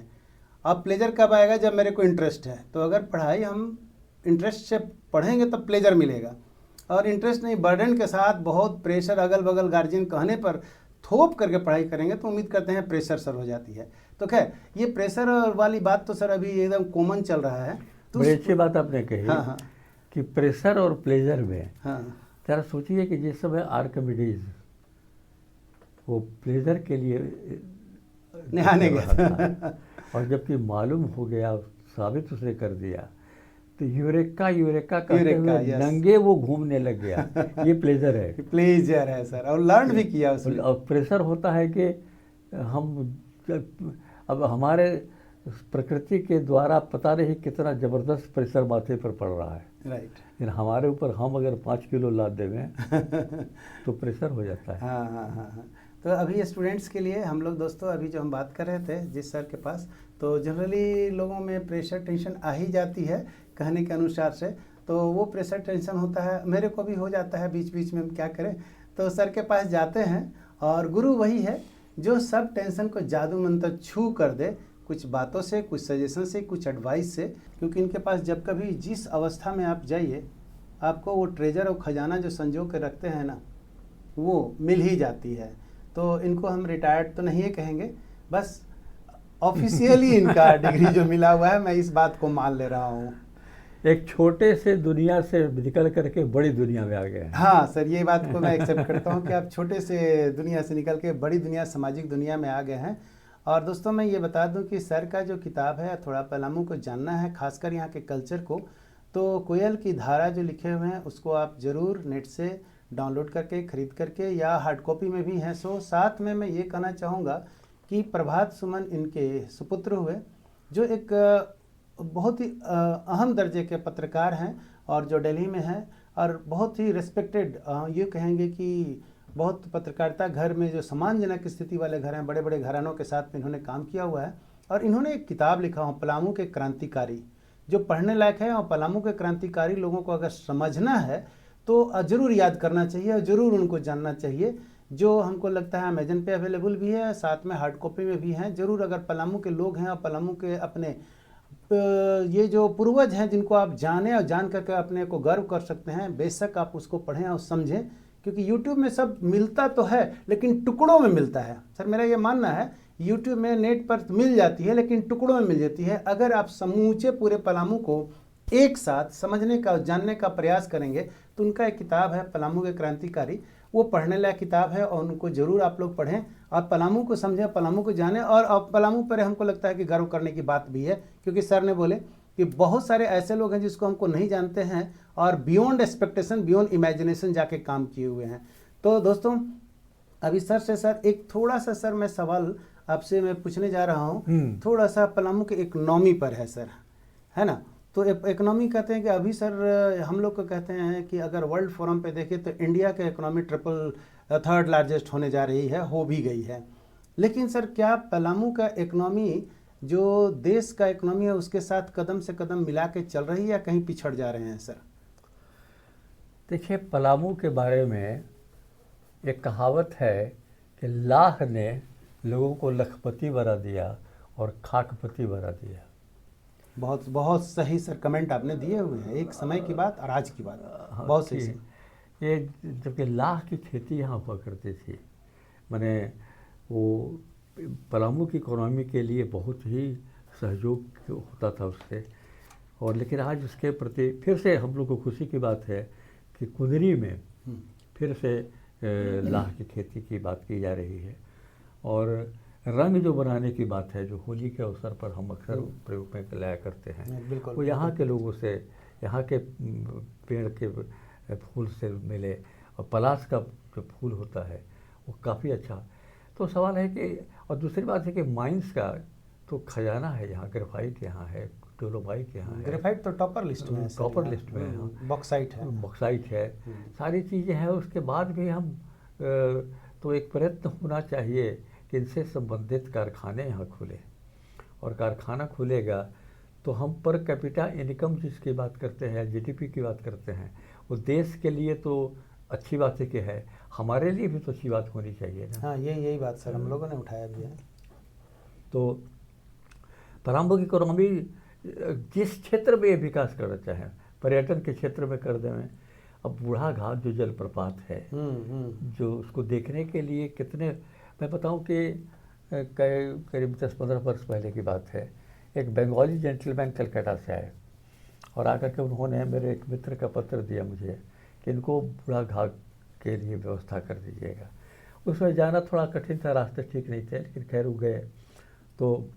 अब प्लेजर कब आएगा? जब मेरे को इंटरेस्ट है। तो अगर पढ़ाई हम इंटरेस्ट से पढ़ेंगे तब प्लेजर मिलेगा, और इंटरेस्ट नहीं, बर्डन के साथ बहुत प्रेशर, अगल बगल गार्जियन कहने पर थोप करके पढ़ाई करेंगे तो उम्मीद करते हैं प्रेशर सर हो जाती है। तो खैर ये प्रेशर वाली बात तो सर अभी एकदम कॉमन चल रहा है। तो बड़ी अच्छी बात आपने कही। हाँ हाँ कि प्रेशर और प्लेजर में हाँ जरा सोचिए कि जिस समय आर्किमिडीज वो प्लेजर के लिए नहाने रहा गया था, और जबकि मालूम हो गया, साबित उसने कर दिया, तो यूरेका यूरेका कहते हुए यस। नंगे वो घूमने लग गया। ये प्लेजर है। प्लेजर है सर, और लर्न भी किया उसने। और प्रेशर होता है कि हम अब हमारे प्रकृति के द्वारा पता नहीं कितना ज़बरदस्त प्रेशर माथे पर पड़ रहा है। राइट। लेकिन हमारे ऊपर हम अगर 5 किलो लाद देवें तो प्रेशर हो जाता है। हाँ हाँ हाँ हाँ। तो अभी स्टूडेंट्स के लिए हम लोग दोस्तों अभी जो हम बात कर रहे थे जिस सर के पास, तो जनरली लोगों में प्रेशर टेंशन आ ही जाती है कहने के अनुसार से। तो वो प्रेशर टेंशन होता है, मेरे को भी हो जाता है बीच बीच में, हम क्या करें। तो सर के पास जाते हैं, और गुरु वही है जो सब टेंशन को जादू मंत्र छू कर दे, कुछ बातों से, कुछ सजेशन से, कुछ एडवाइस से। क्योंकि इनके पास जब कभी जिस अवस्था में आप जाइए, आपको वो ट्रेजर और खजाना जो संजो के रखते हैं ना, वो मिल ही जाती है। तो इनको हम रिटायर्ड तो नहीं कहेंगे, बस ऑफिशियली इनका डिग्री जो मिला हुआ है, मैं इस बात को मान ले रहा हूँ। एक छोटे से दुनिया से निकल करके बड़ी दुनिया में आ गए हैं। हाँ सर, ये बात को मैं एक्सेप्ट करता हूँ कि आप छोटे से दुनिया से निकल के बड़ी दुनिया, सामाजिक दुनिया में आ गए हैं। और दोस्तों मैं ये बता दूं कि सर का जो किताब है, थोड़ा पलामू को जानना है, खासकर यहाँ के कल्चर को, तो कोयल की धारा जो लिखे हुए हैं उसको आप ज़रूर नेट से डाउनलोड करके, ख़रीद करके, या हार्ड कॉपी में भी हैं। सो साथ में मैं ये कहना चाहूँगा कि प्रभात सुमन इनके सुपुत्र हुए, जो एक बहुत ही अहम दर्जे के पत्रकार हैं, और जो दिल्ली में हैं, और बहुत ही रिस्पेक्टेड, ये कहेंगे कि बहुत पत्रकारिता घर में जो सम्मानजनक स्थिति वाले घर हैं, बड़े बड़े घरानों के साथ में इन्होंने काम किया हुआ है। और इन्होंने एक किताब लिखा हुआ पलामू के क्रांतिकारी, जो पढ़ने लायक है। और पलामू के क्रांतिकारी लोगों को अगर समझना है तो ज़रूर याद करना चाहिए, और ज़रूर उनको जानना चाहिए। जो हमको लगता है अमेजन पे अवेलेबल भी है, साथ में हार्ड कॉपी में भी हैं। ज़रूर अगर पलामू के लोग हैं और पलामू के अपने ये जो पूर्वज हैं जिनको आप जानें और जान करके अपने को गर्व कर सकते हैं, बेशक आप उसको पढ़ें और समझें। क्योंकि YouTube में सब मिलता तो है, लेकिन टुकड़ों में मिलता है। सर मेरा ये मानना है, YouTube में नेट पर मिल जाती है, लेकिन टुकड़ों में मिल जाती है। अगर आप समूचे पूरे पलामू को एक साथ समझने का, जानने का प्रयास करेंगे, तो उनका एक किताब है पलामू के क्रांतिकारी, वो पढ़ने लायक किताब है, और उनको ज़रूर आप लोग पढ़ें और पलामू को समझें, पलामू को जानें। और पलामू पर हमको लगता है कि गर्व करने की बात भी है, क्योंकि सर ने बोले कि बहुत सारे ऐसे लोग हैं जिसको हमको नहीं जानते हैं, और बियॉन्ड एक्सपेक्टेशन, बियॉन्ड इमेजिनेशन जाके काम किए हुए हैं। तो दोस्तों अभी सर से सर एक थोड़ा सा सर मैं सवाल आपसे मैं पूछने जा रहा हूँ, थोड़ा सा पलामू के इकोनॉमी पर है सर, है ना। तो इकोनॉमी कहते हैं कि अभी सर हम लोग को कहते हैं कि अगर वर्ल्ड फोरम पे देखें तो इंडिया का इकोनॉमी थर्ड लार्जेस्ट होने जा रही है, हो भी गई है। लेकिन सर क्या पलामू का इकोनॉमी जो देश का इकोनॉमी है उसके साथ कदम से कदम मिला के चल रही है, या कहीं पिछड़ जा रहे हैं सर? देखिए, पलामू के बारे में एक कहावत है कि लाह ने लोगों को लखपति बना दिया और खाकपति बना दिया। बहुत बहुत सही सर कमेंट आपने दिए हुए हैं, एक समय की बात और आज की बात, बहुत सही। ये जबकि लाह की खेती यहाँ हुआ करती थी, माने वो पलामू की इकोनॉमी के लिए बहुत ही सहयोग होता था उससे। और लेकिन आज उसके प्रति फिर से हम लोग को खुशी की बात है कि कुंदरी में फिर से लाह की खेती की बात की जा रही है। और रंग जो बनाने की बात है, जो होली के अवसर पर हम अक्सर प्रयोग में लाया करते हैं, वो यहाँ के लोगों से, यहाँ के पेड़ के फूल से मिले। और पलाश का जो फूल होता है वो काफ़ी अच्छा। तो सवाल है कि, और दूसरी बात है कि माइंस का तो खजाना है यहाँ, ग्रेफाइट यहाँ है, डोलोमाइट यहाँ है। ग्रेफाइट तो टॉपर लिस्ट में है, टॉपर लिस्ट में है। बॉक्साइट है, बॉक्साइट है, सारी चीज़ें हैं। उसके बाद भी हम तो एक प्रयत्न होना चाहिए कि इनसे संबंधित कारखाने यहाँ खुले। और कारखाना खुलेगा तो हम पर कैपिटा इनकम जिसकी बात करते हैं, जीडीपी की बात करते हैं, वो देश के लिए तो अच्छी बात है कि है, हमारे लिए भी तो अच्छी बात होनी चाहिए ना। हाँ, यही बात सर हम लोगों ने उठाया भी है। तो पलामू की इकोनॉमी जिस क्षेत्र में ये विकास करना चाहे, पर्यटन के क्षेत्र में कर दें। अब बूढ़ा घाट जो जलप्रपात है, जो उसको देखने के लिए कितने, मैं बताऊं कि करीब 10-15 वर्ष पहले की बात है, एक बंगाली जेंटलमैन कलकत्ता से आए और आकर के उन्होंने मेरे एक मित्र का पत्र दिया मुझे कि इनको बूढ़ा घाट के लिए व्यवस्था कर दीजिएगा। उसमें जाना थोड़ा कठिन था, रास्ते ठीक नहीं थे, लेकिन खैर वो गए। तो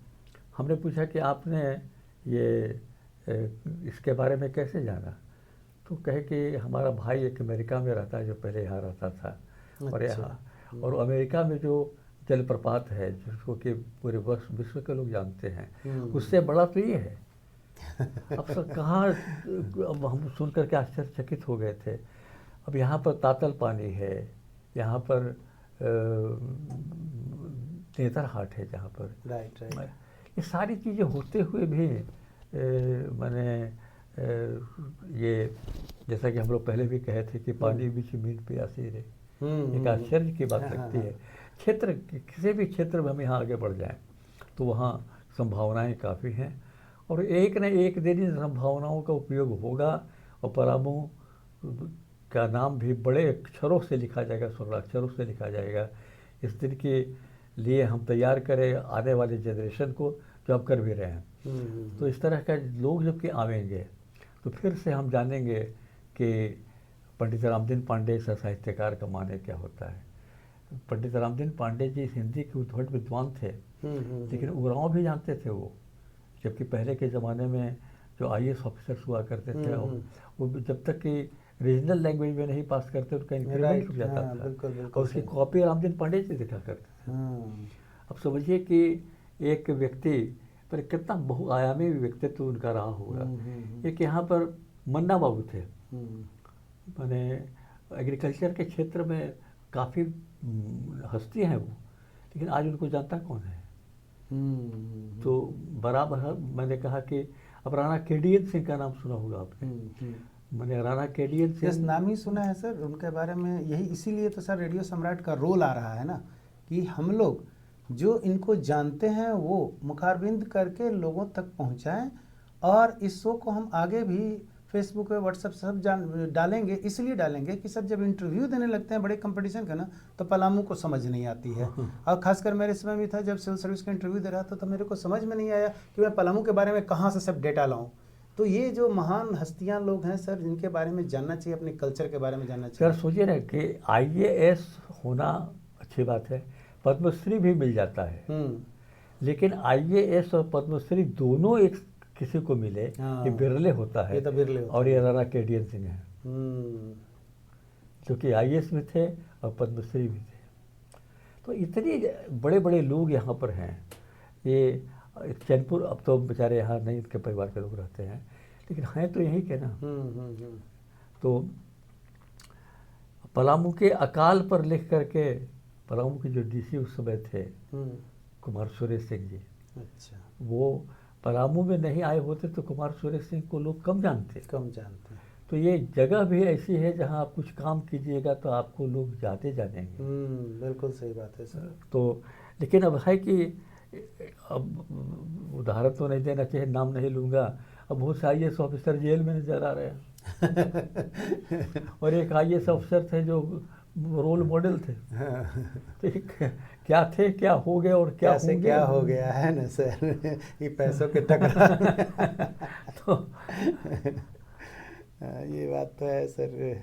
हमने पूछा कि आपने ये इसके बारे में कैसे जाना? तो कहे कि हमारा भाई एक अमेरिका में रहता है, जो पहले यहाँ रहता था। और यहाँ और अमेरिका में जो जलप्रपात है जिसको कि पूरे विश्व के लोग जानते हैं, उससे बड़ा तो ये है। अब सर कहाँ, अब हम सुन करके आश्चर्यचकित हो गए थे। अब यहाँ पर तातल पानी है, यहाँ पर नेतरहाट है जहाँ पर, राइट। ये सारी चीज़ें होते हुए भी मैंने ये जैसा कि हम लोग पहले भी कहे थे कि पानी बीच मीन प्यासी रे, एक आश्चर्य की बात लगती है। क्षेत्र, किसी भी क्षेत्र में हम यहाँ आगे बढ़ जाएं तो वहाँ संभावनाएं काफ़ी हैं। और एक न एक दिन इन संभावनाओं का उपयोग होगा और पलामू का नाम भी बड़े अक्षरों से लिखा जाएगा, स्वर्णाक्षरों से लिखा जाएगा। इस दिन के लिए हम तैयार करें आने वाले जनरेशन को, जो अब कर भी रहे हैं। तो इस तरह का लोग जबकि आवेंगे तो फिर से हम जानेंगे कि पंडित रामदीन पांडे ऐसा साहित्यकार का माने क्या होता है। पंडित रामदीन पांडे जी हिंदी के उद्भट विद्वान थे, लेकिन उरांव भी जानते थे वो। जबकि पहले के ज़माने में जो IAS ऑफिसर्स हुआ करते थे, वो जब तक कि रीजनल लैंग्वेज में नहीं पास करते उनका इंक्रीमेंट रुक जाता था। और उसकी कॉपी रामदीन पांडे जी लिखा करते थे। अब समझिए कि एक व्यक्ति पर कितना बहुआयामी व्यक्तित्व उनका रहा होगा। एक यहाँ पर मन्ना बाबू थे, मैंने एग्रीकल्चर के क्षेत्र में काफ़ी हस्ती हैं वो, लेकिन आज उनको जानता कौन है? तो बराबर मैंने कहा कि अब राणा KDN सिंह का नाम सुना होगा आपने। मैंने राणा KDN सिंह, यस, नाम ही सुना है सर उनके बारे में। यही इसीलिए तो सर रेडियो सम्राट का रोल आ रहा है ना, कि हम लोग जो इनको जानते हैं वो मुखारबिंद करके लोगों तक पहुंचाएं। और इस शो को हम आगे भी फेसबुक पे, व्हाट्सएप सब डालेंगे। इसलिए डालेंगे कि सर जब इंटरव्यू देने लगते हैं बड़े कंपटीशन का ना, तो पलामू को समझ नहीं आती है। और खासकर मेरे समय भी था जब सिविल सर्विस का इंटरव्यू दे रहा था, तो मेरे को समझ में नहीं आया कि मैं पलामू के बारे में कहाँ से सब डेटा लाऊं। तो ये जो महान हस्तियां लोग हैं सर, जिनके बारे में जानना चाहिए, अपने कल्चर के बारे में जानना चाहिए। सर सोचिए ना कि IAS होना अच्छी बात है, पद्मश्री भी मिल जाता है, लेकिन IAS और पद्मश्री दोनों एक किसी को मिले, ये बिरले होता है। ये तो बिरले होता और ये राणा KDN सिंह है, जो कि IAS में थे और पद्मश्री भी थे। तो इतने बड़े बड़े लोग यहाँ पर हैं। ये चैनपुर, अब तो बेचारे यहाँ नहीं, इनके परिवार के लोग रहते हैं, लेकिन हैं तो यहीं के ना। तो पलामू के अकाल पर लिख करके, पलामू के जो DC उस समय थे कुमार सुरेश सिंह जी, अच्छा, वो पलामू में नहीं आए होते तो कुमार सुरेश सिंह को लोग कम जानते। तो ये जगह भी ऐसी है जहाँ आप कुछ काम कीजिएगा तो आपको लोग जाते जानेंगे। बिल्कुल सही बात है सर। तो लेकिन अब है कि अब उदाहरण तो नहीं देना चाहिए, नाम नहीं लूँगा, अब बहुत से IAS ऑफिसर जेल में नजर आ रहे हैं। और एक IAS ऑफिसर थे जो रोल मॉडल थे। तो क्या थे, क्या हो गए और क्या कैसे होंगे। क्या हो गया है ना सर, ये पैसों के टकराव में। तो ये बात तो है सर।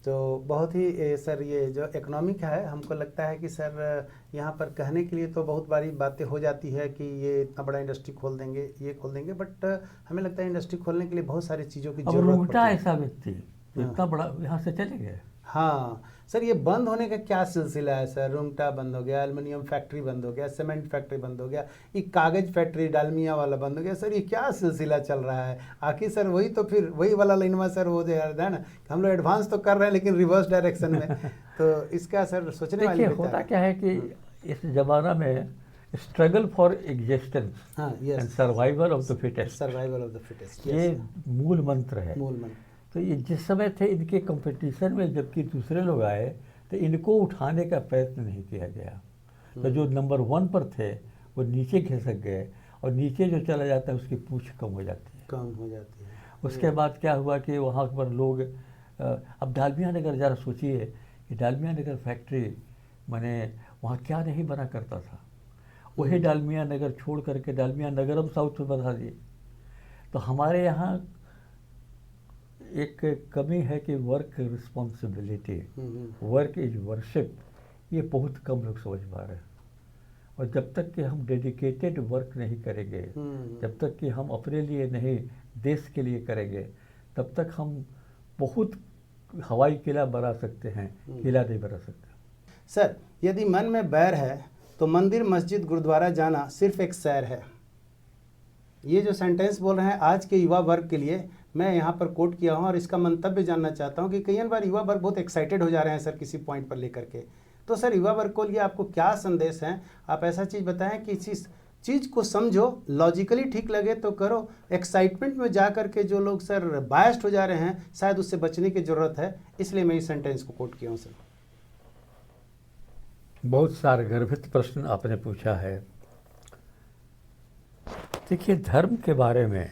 तो बहुत ही सर ये जो इकोनॉमिक है, हमको लगता है कि सर यहाँ पर कहने के लिए तो बहुत बारी बातें हो जाती है कि ये इतना बड़ा इंडस्ट्री खोल देंगे, ये खोल देंगे, बट हमें लगता है इंडस्ट्री खोलने के लिए बहुत सारी चीज़ों की अब ज़रूरत रूंगटा पड़ती है। ऐसा व्यक्ति जो इतना बड़ा यहाँ से चले गए। हाँ सर, ये बंद होने का क्या सिलसिला है सर? रूंगटा बंद हो गया, एल्युमिनियम फैक्ट्री बंद हो गया, सीमेंट फैक्ट्री बंद हो गया, ये कागज फैक्ट्री डालमिया वाला बंद हो गया। सर ये क्या सिलसिला चल रहा है आखिर सर? वही तो फिर वही वाला लाइनवा सर, वो जो है ना, हम लोग एडवांस तो कर रहे हैं लेकिन रिवर्स डायरेक्शन में। तो इसका सर सोचने वाली देखिए, होता क्या है कि इस जमाना में स्ट्रगल फॉर एग्जिस्टेंस हाँ and yes, survival of the fittest, survival of the fittest, ये मूल मंत्र है। मूल मंत्र। तो ये जिस समय थे इनके कंपटीशन में, जबकि दूसरे लोग आए तो इनको उठाने का प्रयत्न नहीं किया गया। तो जो नंबर 1 पर थे वो नीचे खिसक गए, और नीचे जो चला जाता है उसकी पूंछ कम हो जाती है। कम हो जाती है। उसके बाद क्या हुआ कि वहाँ पर लोग अब डालमिया नगर ज़रा सोचिए कि डालमिया नगर फैक्ट्री माने वहाँ क्या नहीं बना करता था, वही डालमिया नगर छोड़ करके डालमिया नगरम साउथ में बना दिए। तो हमारे यहाँ एक कमी है कि work responsibility, work is worship, ये बहुत कम लोग समझ पा रहे हैं। और जब तक कि हम डेडिकेटेड वर्क नहीं करेंगे, जब तक कि हम अपने लिए नहीं देश के लिए करेंगे, तब तक हम बहुत हवाई किला बना सकते हैं, किला नहीं बना सकते। सर यदि मन में बैर है तो मंदिर मस्जिद गुरुद्वारा जाना सिर्फ एक सैर है। ये जो सेंटेंस बोल रहे हैं आज के युवा वर्ग के लिए, मैं यहाँ पर कोट किया हूँ और इसका मंतव्य जानना चाहता हूँ कि कई बार युवा वर्ग बहुत एक्साइटेड हो जा रहे हैं सर किसी पॉइंट पर लेकर के। तो सर युवा वर्ग को लिए आपको क्या संदेश है? आप ऐसा चीज़ बताएं कि इस चीज़ को समझो, लॉजिकली ठीक लगे तो करो, एक्साइटमेंट में जा करके जो लोग सर बायस्ड हो जा रहे हैं शायद उससे बचने की ज़रूरत है, इसलिए मैं इस सेंटेंस को कोट किया हूँ सर। बहुत सारे गर्भित प्रश्न आपने पूछा है। देखिए, धर्म के बारे में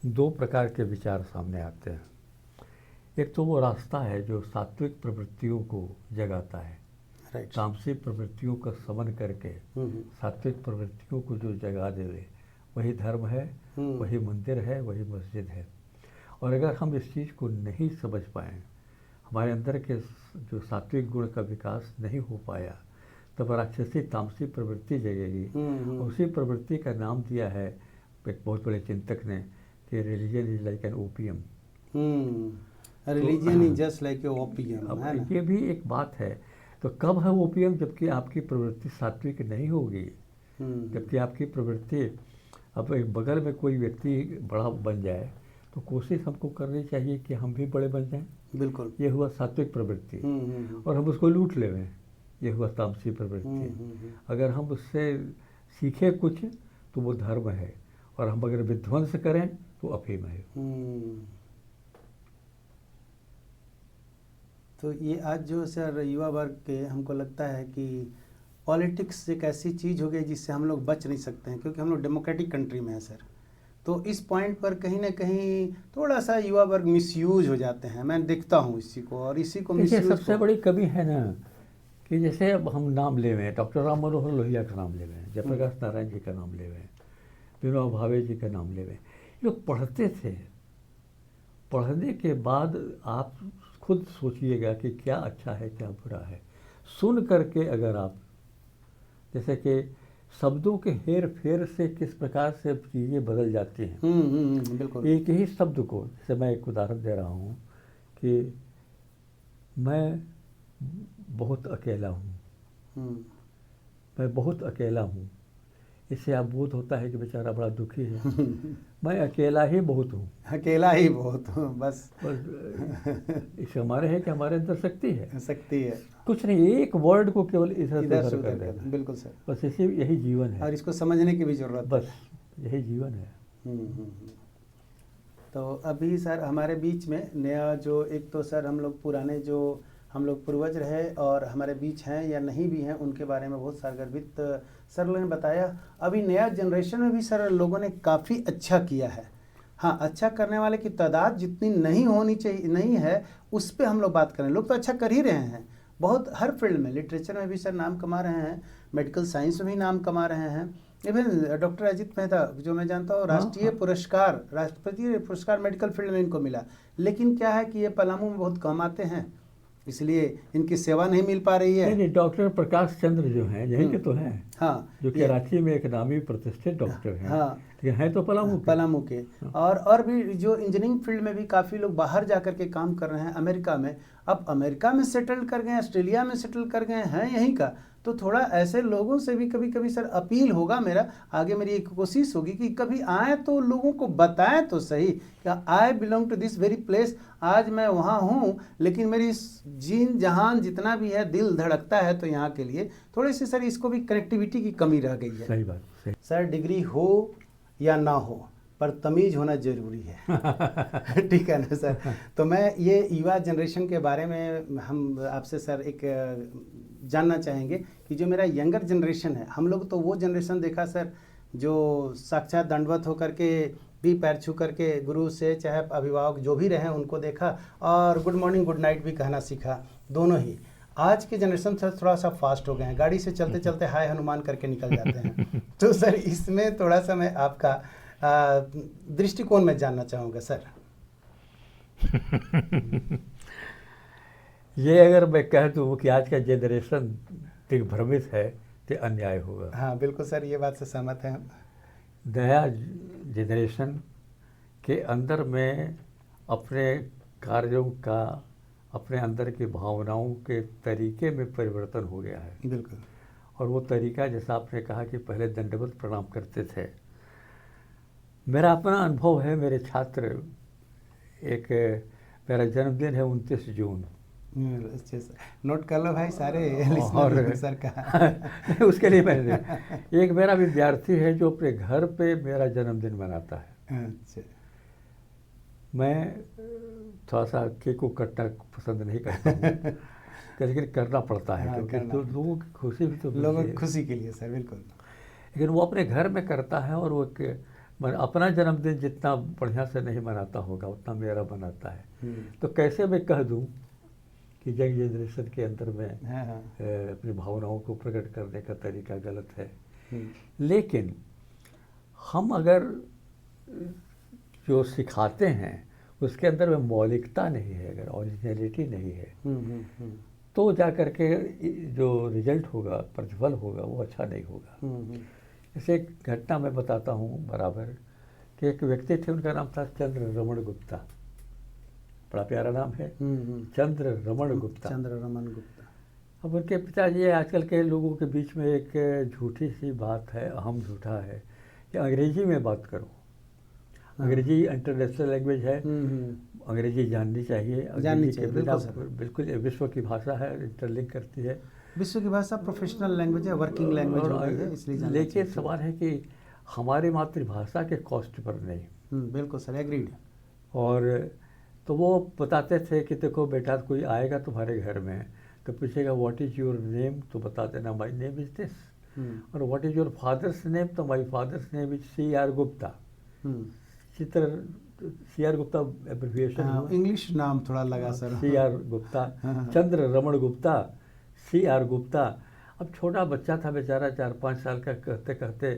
2 प्रकार के विचार सामने आते हैं। एक तो वो रास्ता है जो सात्विक प्रवृत्तियों को जगाता है, तामसिक प्रवृत्तियों का समन करके सात्विक प्रवृत्तियों को जो जगा देवे, वही धर्म है, वही मंदिर है, वही मस्जिद है। और अगर हम इस चीज़ को नहीं समझ पाएँ, हमारे अंदर के जो सात्विक गुण का विकास नहीं हो पाया, तब राक्षसी तामसी प्रवृत्ति जगेगी। उसी प्रवृत्ति का नाम दिया है एक बहुत बड़े चिंतक ने कि religion is like an opium. Religion is just like a opium. अब ये भी एक बात है। तो कब है ओपियम? जबकि आपकी प्रवृत्ति सात्विक नहीं होगी, जबकि आपकी प्रवृत्ति, अब एक बगल में कोई व्यक्ति बड़ा बन जाए तो कोशिश हमको करनी चाहिए कि हम भी बड़े बन जाएं। बिल्कुल, ये हुआ सात्विक प्रवृत्ति। और हम उसको लूट लेवें, ये हुआ तामसी प्रवृत्ति। अगर हम उससे सीखे कुछ तो वो धर्म है, और हम अगर विध्वंस करें तो अफीम है। तो ये आज जो सर युवा वर्ग के, हमको लगता है कि पॉलिटिक्स एक ऐसी चीज़ हो गई जिससे हम लोग बच नहीं सकते हैं, क्योंकि हम लोग डेमोक्रेटिक कंट्री में हैं सर। तो इस पॉइंट पर कहीं ना कहीं थोड़ा सा युवा वर्ग मिसयूज हो जाते हैं, मैं देखता हूँ इसी को, और इसी को मिसयूज। सबसे बड़ी कमी है ना कि जैसे अब हम नाम ले हुए, डॉक्टर राम मनोहर लोहिया का नाम ले हुए, जयप्रकाश नारायण जी का नाम ले हुए, विनोबा भावे जी का नाम ले हुए। लोग पढ़ते थे, पढ़ने के बाद आप खुद सोचिएगा कि क्या अच्छा है क्या बुरा है। सुन करके अगर आप, जैसे कि शब्दों के हेर फेर से किस प्रकार से चीज़ें बदल जाती हैं। बिल्कुल। एक ही शब्द को, जैसे मैं एक उदाहरण दे रहा हूँ कि मैं बहुत अकेला हूँ, मैं बहुत अकेला हूँ, इससे आप बोध होता है कि बेचारा बड़ा दुखी है। मैं अकेला ही बहुत हूँ, अकेला ही बहुत हूँ, बस इससे हमारे है कि हमारे अंदर शक्ति है, शक्ति है, कुछ नहीं, एक वर्ड को केवल इधर से उधर कर देना। बिल्कुल सर, बस इसी, यही जीवन है, और इसको समझने की भी जरूरत है, बस यही जीवन है। तो अभी सर हमारे बीच में नया जो, एक तो सर हम लोग पुराने जो हम लोग पूर्वज रहे और हमारे बीच हैं या नहीं भी हैं, उनके बारे में बहुत सरगर्भित सर लोगों ने बताया। अभी नया जनरेशन में भी सर लोगों ने काफ़ी अच्छा किया है। हाँ, अच्छा करने वाले की तादाद जितनी नहीं होनी चाहिए, नहीं है, उस पर हम लोग बात करें। लोग तो अच्छा कर ही रहे हैं, बहुत हर फील्ड में, लिटरेचर में भी सर नाम कमा रहे हैं, मेडिकल साइंस में भी नाम कमा रहे हैं। इवन डॉक्टर अजित मेहता जो मैं जानता हूँ, राष्ट्रीय पुरस्कार, राष्ट्रपति पुरस्कार मेडिकल फील्ड में इनको मिला। लेकिन क्या है कि ये पलामू में बहुत कम आते हैं, इसलिए इनकी सेवा नहीं मिल पा रही है। नहीं, डॉक्टर प्रकाश चंद्र जो हैं यहीं के तो हैं। हाँ, जो कराची में एक नामी प्रतिष्ठित डॉक्टर हैं। हाँ, लेकिन हैं तो पलामू के। और भी जो इंजीनियरिंग फील्ड में भी काफ़ी लोग बाहर जा कर के काम कर रहे हैं, अमेरिका में। अब अमेरिका में सेटल कर गए, ऑस्ट्रेलिया में सेटल कर गए हैं यहीं का। तो थोड़ा ऐसे लोगों से भी कभी कभी सर अपील होगा मेरा, आगे मेरी एक कोशिश होगी कि कभी आए तो लोगों को बताएं तो सही कि I belong to this very place, आज मैं वहाँ हूँ, लेकिन मेरी जीन जहान जितना भी है, दिल धड़कता है तो यहाँ के लिए। थोड़ी सी सर इसको भी कनेक्टिविटी की कमी रह गई है। सही बात, सही। सर डिग्री हो या ना हो, पर तमीज होना जरूरी है। ठीक है ना सर। तो मैं ये युवा जनरेशन के बारे में हम आपसे सर एक जानना चाहेंगे कि जो मेरा यंगर जनरेशन है, हम लोग तो वो जनरेशन देखा सर जो साक्षात दंडवत होकर के भी पैर छू करके गुरु से, चाहे अभिभावक जो भी रहे उनको देखा, और गुड मॉर्निंग गुड नाइट भी कहना सीखा, दोनों ही। आज के जनरेशन सर थोड़ा सा फास्ट हो गए हैं, गाड़ी से चलते चलते हाय हनुमान करके निकल जाते हैं। तो सर इसमें थोड़ा सा मैं आपका दृष्टिकोण में जानना चाहूँगा सर। ये अगर मैं कह दूँ कि आज का जनरेशन दिग्भ्रमित है तो अन्याय होगा। हाँ बिल्कुल सर, ये बात से सहमत हैं। नया जनरेशन के अंदर में अपने कार्यों का, अपने अंदर की भावनाओं के तरीके में परिवर्तन हो गया है। बिल्कुल। और वो तरीका, जैसा आपने कहा कि पहले दंडवत प्रणाम करते थे, मेरा अपना अनुभव है। मेरे छात्र, एक मेरा जन्मदिन है 29 जून। नोट कर लो भाई सारे और सर का। उसके लिए मैंने एक मेरा विद्यार्थी है जो अपने घर पे मेरा जन्मदिन मनाता है। अच्छा। मैं थोड़ा सा केक को कटना पसंद नहीं करता हूँ, लेकिन करना पड़ता है, क्योंकि तो लोगों की खुशी भी तो लोगों की खुशी के लिए सर, बिल्कुल। लेकिन वो अपने घर में करता है, और वो अपना जन्मदिन जितना बढ़िया से नहीं मनाता होगा उतना मेरा मनाता है। तो कैसे मैं कह दूं कि यंग जनरेशन के अंदर में अपनी भावनाओं को प्रकट करने का तरीका गलत है। लेकिन हम अगर जो सिखाते हैं उसके अंदर में मौलिकता नहीं है, अगर ओरिजिनलिटी नहीं है, तो जा कर के जो रिजल्ट होगा, प्रतिफल होगा, वो अच्छा नहीं होगा। जैसे एक घटना मैं बताता हूँ बराबर, कि एक व्यक्ति थे, उनका नाम था चंद्र रमण गुप्ता। बड़ा प्यारा नाम है, चंद्र रमण गुप्ता। चंद्र रमण गुप्ता। अब उनके पिताजी, आजकल के लोगों के बीच में एक झूठी सी बात है, अहम झूठा है, कि अंग्रेजी में बात करो। अंग्रेजी इंटरनेशनल लैंग्वेज है, अंग्रेजी जाननी चाहिए। अंग्रेजी के बिना बिल्कुल विश्व की भाषा है, इंटरलिंक करती है। विश्व की भाषा प्रोफेशनल लैंग्वेज है, वर्किंग लैंग्वेज हो गई है, इसलिए। लेकिन सवाल है कि हमारी मातृभाषा के कॉस्ट पर नहीं। बिल्कुल सर, एग्रीड। और तो वो बताते थे कि देखो बेटा, कोई आएगा तुम्हारे घर में तो पूछेगा व्हाट इज़ योर नेम, तो बता देना माय नेम इज़ दिस। और what is your father's name, तो my father's name is C.R. Gupta. C.R. Gupta abbreviation, English नाम थोड़ा लगा sir. C.R. Gupta, Chandra Raman Gupta, C.R. Gupta. अब छोटा बच्चा था बेचारा, 4-5 साल का, कहते कहते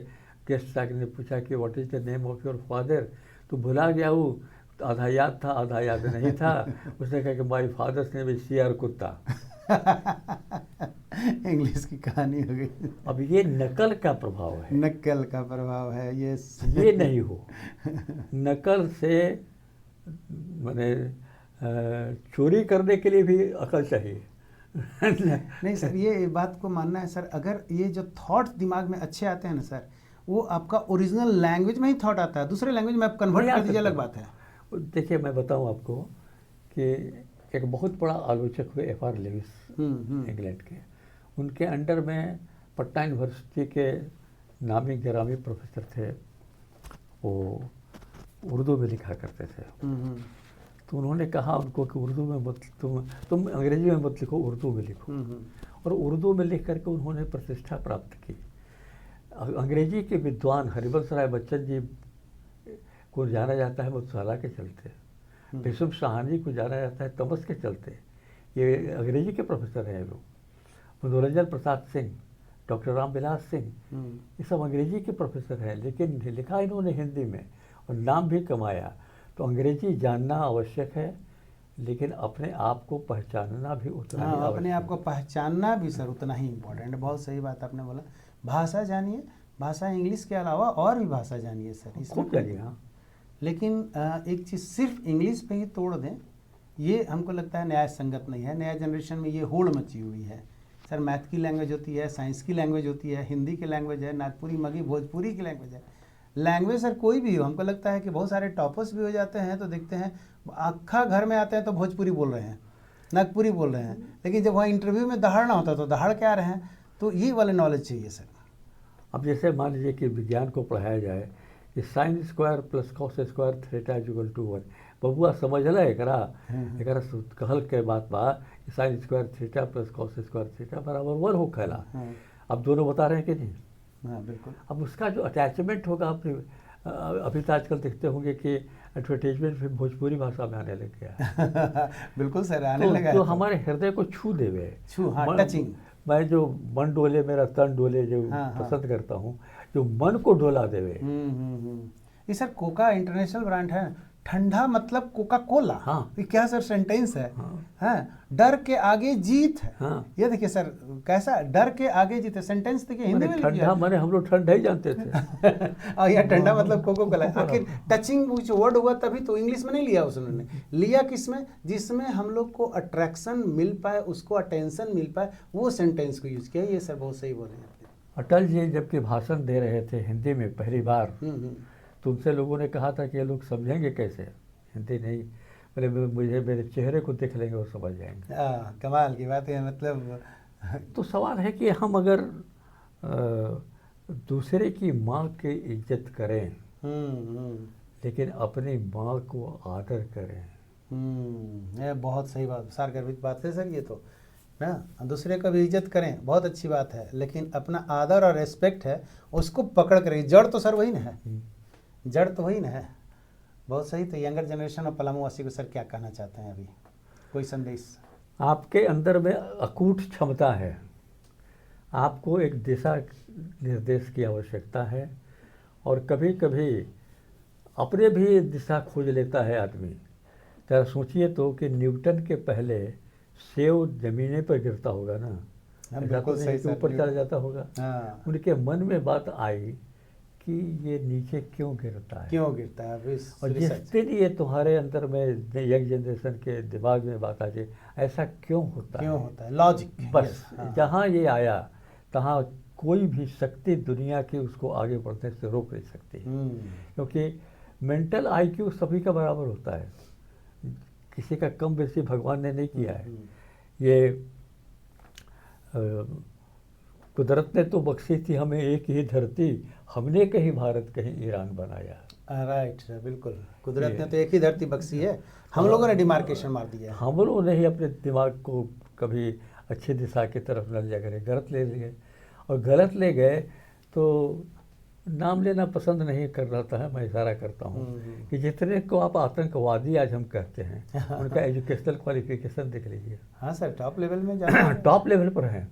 गेस्ट आके ने पूछा कि what is the name of your father, तो भुला गया वो, आधा याद था आधा याद नहीं था। उसने कहा कि my father's name is C.R. कुत्ता। इंग्लिश की कहानी हो गई। अब ये नकल का प्रभाव है, नकल का प्रभाव है ये नहीं हो। नकल से माने चोरी करने के लिए भी अकल चाहिए। नहीं सर, ये बात को मानना है सर। अगर ये जो थॉट्स दिमाग में अच्छे आते हैं ना सर, वो आपका ओरिजिनल लैंग्वेज में ही थॉट आता है, दूसरे लैंग्वेज में आप कन्वर्ट कर दीजिए, अलग बात है। देखिए मैं बताऊं आपको कि एक बहुत बड़ा आलोचक हुए F.R. लेविस, इंग्लैंड के। उनके अंडर में पटना यूनिवर्सिटी के नामी गिरामी प्रोफेसर थे, वो उर्दू में लिखा करते थे। तो उन्होंने कहा उनको कि उर्दू में मत, तुम अंग्रेजी में मत लिखो, उर्दू में लिखो। और उर्दू में लिख करके उन्होंने प्रतिष्ठा प्राप्त की। अंग्रेजी के विद्वान हरिवंश राय बच्चन जी को जाना जाता है मधुशाला के चलते, भीष्म साहनी को जाना जाता है तमस के चलते, ये अंग्रेजी के प्रोफेसर हैं लोग। मनोरंजन प्रसाद सिंह, डॉक्टर रामविलास सिंह, ये सब अंग्रेजी के प्रोफेसर हैं, लेकिन लिखा इन्होंने हिंदी में और नाम भी कमाया। तो अंग्रेजी जानना आवश्यक है, लेकिन अपने आप को पहचानना भी उतना ही आवश्यक अपने आप को पहचानना भी सर उतना ही इम्पोर्टेंट है। बहुत सही बात आपने बोला। भाषा जानिए, भाषा इंग्लिश के अलावा और भी भाषा जानिए सर, इसमें खूब जानिए। हाँ, लेकिन एक चीज़ सिर्फ इंग्लिश पे ही तोड़ दें, ये हमको लगता है न्याय संगत नहीं है। नया जनरेशन में ये होड़ मची हुई है सर। मैथ की लैंग्वेज होती है, साइंस की लैंग्वेज होती है, हिंदी की लैंग्वेज है, नागपुरी, मगही, भोजपुरी की लैंग्वेज है। लैंग्वेज सर कोई भी हो, हमको लगता है कि बहुत सारे टॉपर्स भी हो जाते हैं तो देखते हैं आखा घर में आते हैं तो भोजपुरी बोल रहे हैं, नागपुरी बोल रहे हैं, लेकिन जब वहाँ इंटरव्यू में दहाड़ना होता है तो दहाड़ के आ रहे हैं। तो ये वाले नॉलेज चाहिए सर। अब जैसे मान लीजिए कि विज्ञान को पढ़ाया जाए कि sine square plus cos square theta equal to 1, बबुआ समझला एकरा कहल के बात बा कि sine square theta plus cos square theta बराबर 1 होखेला। अब दोनों बता रहे हैं कि नहीं? हाँ बिल्कुल। अब उसका जो अटैचमेंट होगा, अपने अभी तो आजकल देखते होंगे कि एडवर्टीजमेंट फिर भोजपुरी भाषा में आने लग गया। बिल्कुल सर, आने लगा तो हमारे हृदय को छू देवे, टचिंग। मैं जो मन डोले मेरा तन डोले जो पसंद करता हूँ, जो मन को डोला देवे। ये सर कोका इंटरनेशनल ब्रांड है। ठंडा मतलब कोका कोला। हाँ। ये क्या सर सेंटेंस है? हाँ। डर के आगे जीत है। हाँ। ये देखिए सर कैसा डर के आगे जीत है, सेंटेंस देखिए हिंदी में लिखा है। ठंडा माने हम लोग ठंडा ही जानते थे। और यह ठंडा मतलब कोको कोला। आखिर टचिंग जो वर्ड हुआ तभी तो इंग्लिश में नहीं लिया उसने, लिया किसमें? जिसमें हम लोग को अट्रैक्शन मिल पाए, उसको अटेंशन मिल पाए, वो सेंटेंस को यूज किया। ये सर बहुत सही बोले आपने। अटल जी जबकि भाषण दे रहे थे हिंदी में पहली बार, तो उनसे लोगों ने कहा था कि ये लोग समझेंगे कैसे, हिंदी नहीं, बोले मुझे मेरे चेहरे को देख लेंगे और समझ जाएंगे। कमाल की बात है। मतलब तो सवाल है कि हम अगर दूसरे की माँ की इज्जत करें, लेकिन अपनी माँ को आदर करें। ये बहुत सही बात, सारगर्भित बात है सर। ये तो ना, दूसरे का भी इज्जत करें, बहुत अच्छी बात है, लेकिन अपना आदर और रेस्पेक्ट है उसको पकड़ कर। जड़ तो सर वही ना है, जड़ तो वही ना है। बहुत सही। तो यंगर जनरेशन और पलामू वासी को सर क्या कहना चाहते हैं अभी, कोई संदेश? आपके अंदर में अकूट क्षमता है, आपको एक दिशा निर्देश की आवश्यकता है, और कभी कभी अपने भी दिशा खोज लेता है आदमी। जरा सोचिए तो कि न्यूटन के पहले सेव जमीने पर गिरता होगा ना, बिल्कुल सही सर, ऊपर चला जाता होगा। हाँ। उनके मन में बात आई कि ये नीचे क्यों गिरता है, क्यों गिरता है। और जिस दिन ये तुम्हारे अंदर में यंग जनरेशन के दिमाग में बात आ जाए ऐसा क्यों होता है, लॉजिक बस जहाँ ये आया तहाँ कोई भी शक्ति दुनिया की उसको आगे बढ़ने से रोक नहीं सकती, क्योंकि मेंटल आईक्यू सभी का बराबर होता है, किसी का कम बेसी भगवान ने नहीं किया है। ये कुदरत ने तो बख्शी थी हमें एक ही धरती, हमने कहीं भारत कहीं ईरान बनाया। राइट सर, बिल्कुल। कुदरत ने तो एक ही धरती बख्शी है, हम लोगों ने डिमार्केशन मार दिया है। हम लोगों ने ही अपने दिमाग को कभी अच्छी दिशा की तरफ न लिया करे, गलत ले लिए, और गलत ले गए तो नाम लेना पसंद नहीं कर रहा था। मैं इशारा करता हूँ कि जितने को आप आतंकवादी आज हम कहते हैं उनका एजुकेशनल क्वालिफिकेशन देख लीजिए। हाँ सर, टॉप लेवल में जाना टॉप लेवल पर हैं।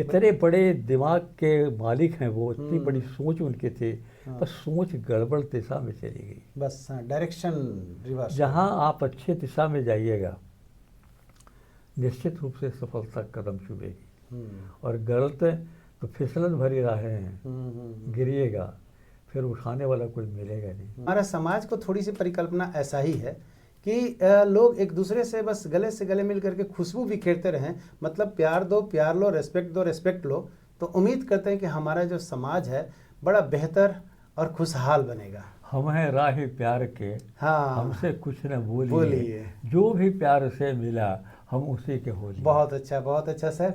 इतने बड़े दिमाग के मालिक हैं वो, इतनी बड़ी सोच उनकी थी, बस सोच गड़बड़ दिशा में चली गई। बस डायरेक्शन रिवर्स। जहाँ आप अच्छे दिशा में जाइएगा निश्चित रूप से सफलता कदम चुभेगी, और गलत तो फिसलन भरी राहें हैं, गिरिएगा फिर उठाने वाला कोई मिलेगा नहीं। हमारा समाज को थोड़ी सी परिकल्पना ऐसा ही है कि लोग एक दूसरे से बस गले से गले मिल करके खुशबू बिखेरते रहें, मतलब प्यार दो प्यार लो, रेस्पेक्ट दो रेस्पेक्ट लो, तो उम्मीद करते हैं कि हमारा जो समाज है बड़ा बेहतर और खुशहाल बनेगा। हम हैं राह प्यार के, हाँ, हमसे कुछ न बोलिए, जो भी प्यार से मिला हम उसी के हो लिए। बहुत अच्छा सर।